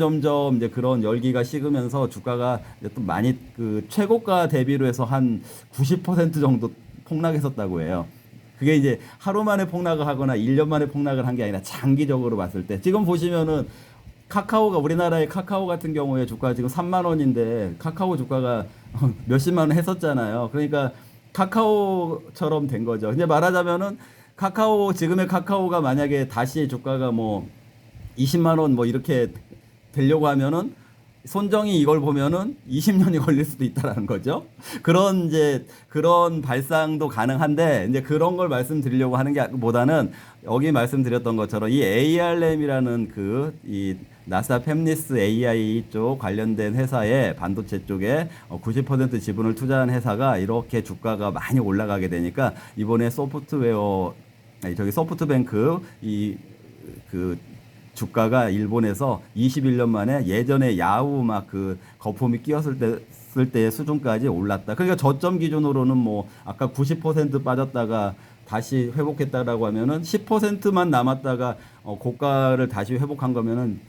이제 그런 열기가 식으면서 주가가 이제 또 많이 그 최고가 대비로 해서 한 90% 정도 폭락했었다고 해요. 그게 이제 하루 만에 폭락을 하거나 1년 만에 폭락을 한 게 아니라 장기적으로 봤을 때 지금 보시면은 우리나라의 카카오 같은 경우에 주가 지금 3만 원인데 카카오 주가가 몇십만 원 했었잖아요. 그러니까 카카오처럼 된 거죠. 근데 말하자면은 지금의 카카오가 만약에 다시 주가가 뭐 20만 원 뭐 이렇게 되려고 하면은 손정이 이걸 보면은 20년이 걸릴 수도 있다라는 거죠. 그런 발상도 가능한데 이제 그런 걸 말씀드리려고 하는 게 보다는 여기 말씀드렸던 것처럼 이 ARM이라는 이 나스닥 팹리스 AI 쪽 관련된 회사에 반도체 쪽에 90% 지분을 투자한 회사가 이렇게 주가가 많이 올라가게 되니까 이번에 소프트뱅크 주가가 일본에서 21년 만에 예전에 야후 막 그 거품이 끼었을 때의 수준까지 올랐다. 그러니까 저점 기준으로는 뭐 아까 90% 빠졌다가 다시 회복했다라고 하면은 10%만 남았다가 고가를 다시 회복한 거면은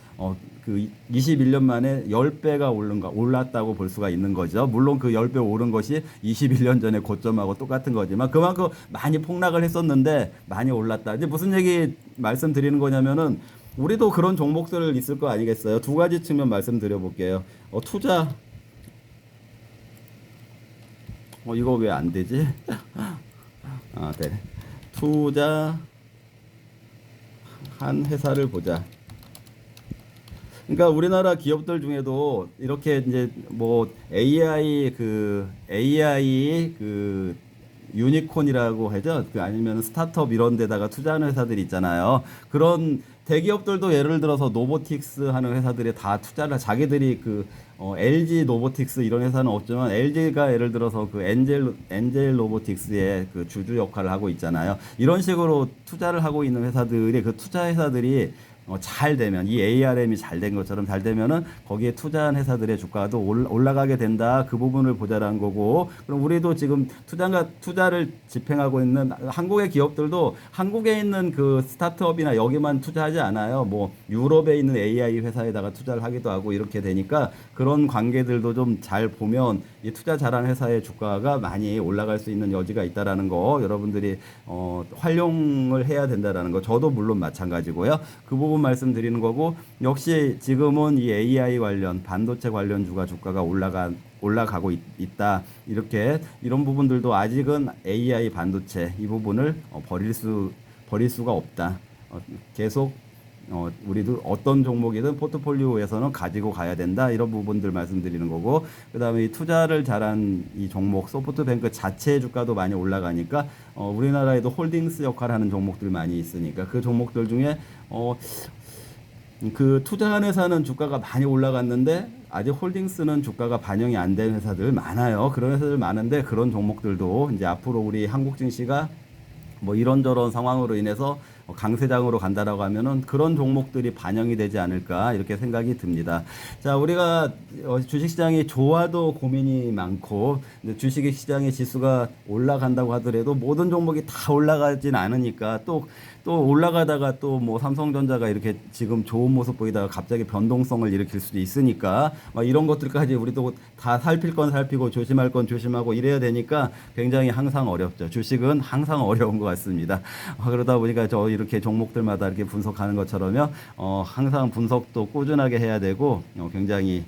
그 21년 만에 10배가 올랐다고 볼 수가 있는 거죠. 물론 그 10배 오른 것이 21년 전에 고점하고 똑같은 거지만 그만큼 많이 폭락을 했었는데 많이 올랐다. 이제 무슨 얘기 말씀드리는 거냐면은 우리도 그런 종목들 있을 거 아니겠어요? 두 가지 측면 말씀드려 볼게요. 투자. 이거 왜 안 되지? 아, 네. 투자 한 회사를 보자. 그러니까 우리나라 기업들 중에도 이렇게 이제 뭐 AI 유니콘이라고 하죠. 아니면 스타트업 이런 데다가 투자하는 회사들이 있잖아요. 그런 대기업들도 예를 들어서 노보틱스 하는 회사들이 다 투자를 자기들이 LG 노보틱스 이런 회사는 없지만 LG가 예를 들어서 엔젤 로보틱스의 그 주주 역할을 하고 있잖아요. 이런 식으로 투자를 하고 있는 회사들이 그 투자 회사들이 잘 되면 이 ARM이 잘 된 것처럼 잘 되면은 거기에 투자한 회사들의 주가도 올라가게 된다. 그 부분을 보자라는 거고. 그럼 우리도 지금 투자를 집행하고 있는 한국의 기업들도 한국에 있는 그 스타트업이나 여기만 투자하지 않아요. 뭐 유럽에 있는 AI 회사에다가 투자를 하기도 하고 이렇게 되니까 그런 관계들도 좀 잘 보면 이 투자 잘한 회사의 주가가 많이 올라갈 수 있는 여지가 있다라는 거 여러분들이 활용을 해야 된다라는 거. 저도 물론 마찬가지고요. 그 부분 말씀드리는 거고 역시 지금은 이 AI 관련 반도체 관련주가 주가가 올라가고 있다. 이런 부분들도 아직은 AI 반도체 이 부분을 버릴 수가 없다. 계속 우리도 어떤 종목이든 포트폴리오에서는 가지고 가야 된다. 이런 부분들 말씀드리는 거고 그다음에 이 투자를 잘한 이 종목 소프트뱅크 자체의 주가도 많이 올라가니까 우리나라에도 홀딩스 역할을 하는 종목들 많이 있으니까 그 종목들 중에 그 투자한 회사는 주가가 많이 올라갔는데 아직 홀딩스는 주가가 반영이 안 된 회사들 많아요. 그런 회사들 많은데 그런 종목들도 이제 앞으로 우리 한국 증시가 뭐 이런저런 상황으로 인해서 강세장으로 간다라고 하면은 그런 종목들이 반영이 되지 않을까 이렇게 생각이 듭니다. 자, 우리가 주식시장이 좋아도 고민이 많고 주식시장의 지수가 올라간다고 하더라도 모든 종목이 다 올라가진 않으니까 또 올라가다가 또 뭐 삼성전자가 이렇게 지금 좋은 모습 보이다가 갑자기 변동성을 일으킬 수도 있으니까 막 이런 것들까지 우리도 다 살필 건 살피고 조심할 건 조심하고 이래야 되니까 굉장히 항상 어렵죠. 주식은 항상 어려운 것 같습니다. 그러다 보니까 저 이렇게 종목들마다 이렇게 분석하는 것처럼요. 항상 분석도 꾸준하게 해야 되고 굉장히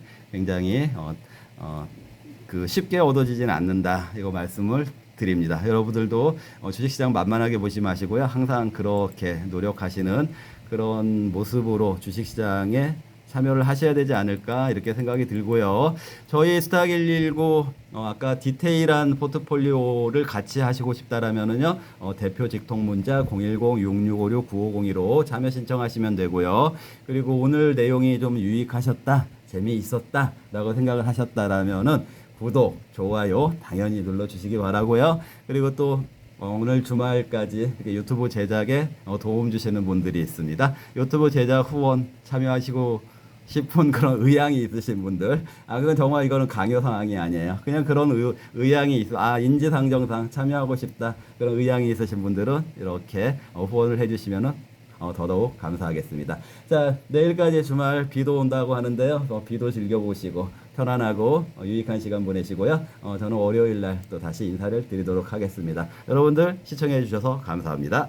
쉽게 얻어지진 않는다. 이거 말씀을 드립니다. 여러분들도 주식시장 만만하게 보지 마시고요. 항상 그렇게 노력하시는 그런 모습으로 주식시장에 참여를 하셔야 되지 않을까 이렇게 생각이 들고요. 저희 스탁 119 아까 디테일한 포트폴리오를 같이 하시고 싶다라면은요. 대표 직통 문자 010-6656-9502로 참여 신청하시면 되고요. 그리고 오늘 내용이 좀 유익하셨다, 재미있었다 라고 생각을 하셨다라면은 구독, 좋아요 당연히 눌러주시기 바라고요. 그리고 또 오늘 주말까지 유튜브 제작에 도움 주시는 분들이 있습니다. 유튜브 제작 후원 참여하시고 싶은 그런 의향이 있으신 분들, 그건 정말 이거는 강요 사항이 아니에요. 그냥 그런 의향이 있어. 인지상정상 참여하고 싶다. 그런 의향이 있으신 분들은 이렇게 후원을 해주시면은 더더욱 감사하겠습니다. 자, 내일까지 주말 비도 온다고 하는데요. 비도 즐겨보시고 편안하고 유익한 시간 보내시고요. 저는 월요일 날 또 다시 인사를 드리도록 하겠습니다. 여러분들 시청해 주셔서 감사합니다.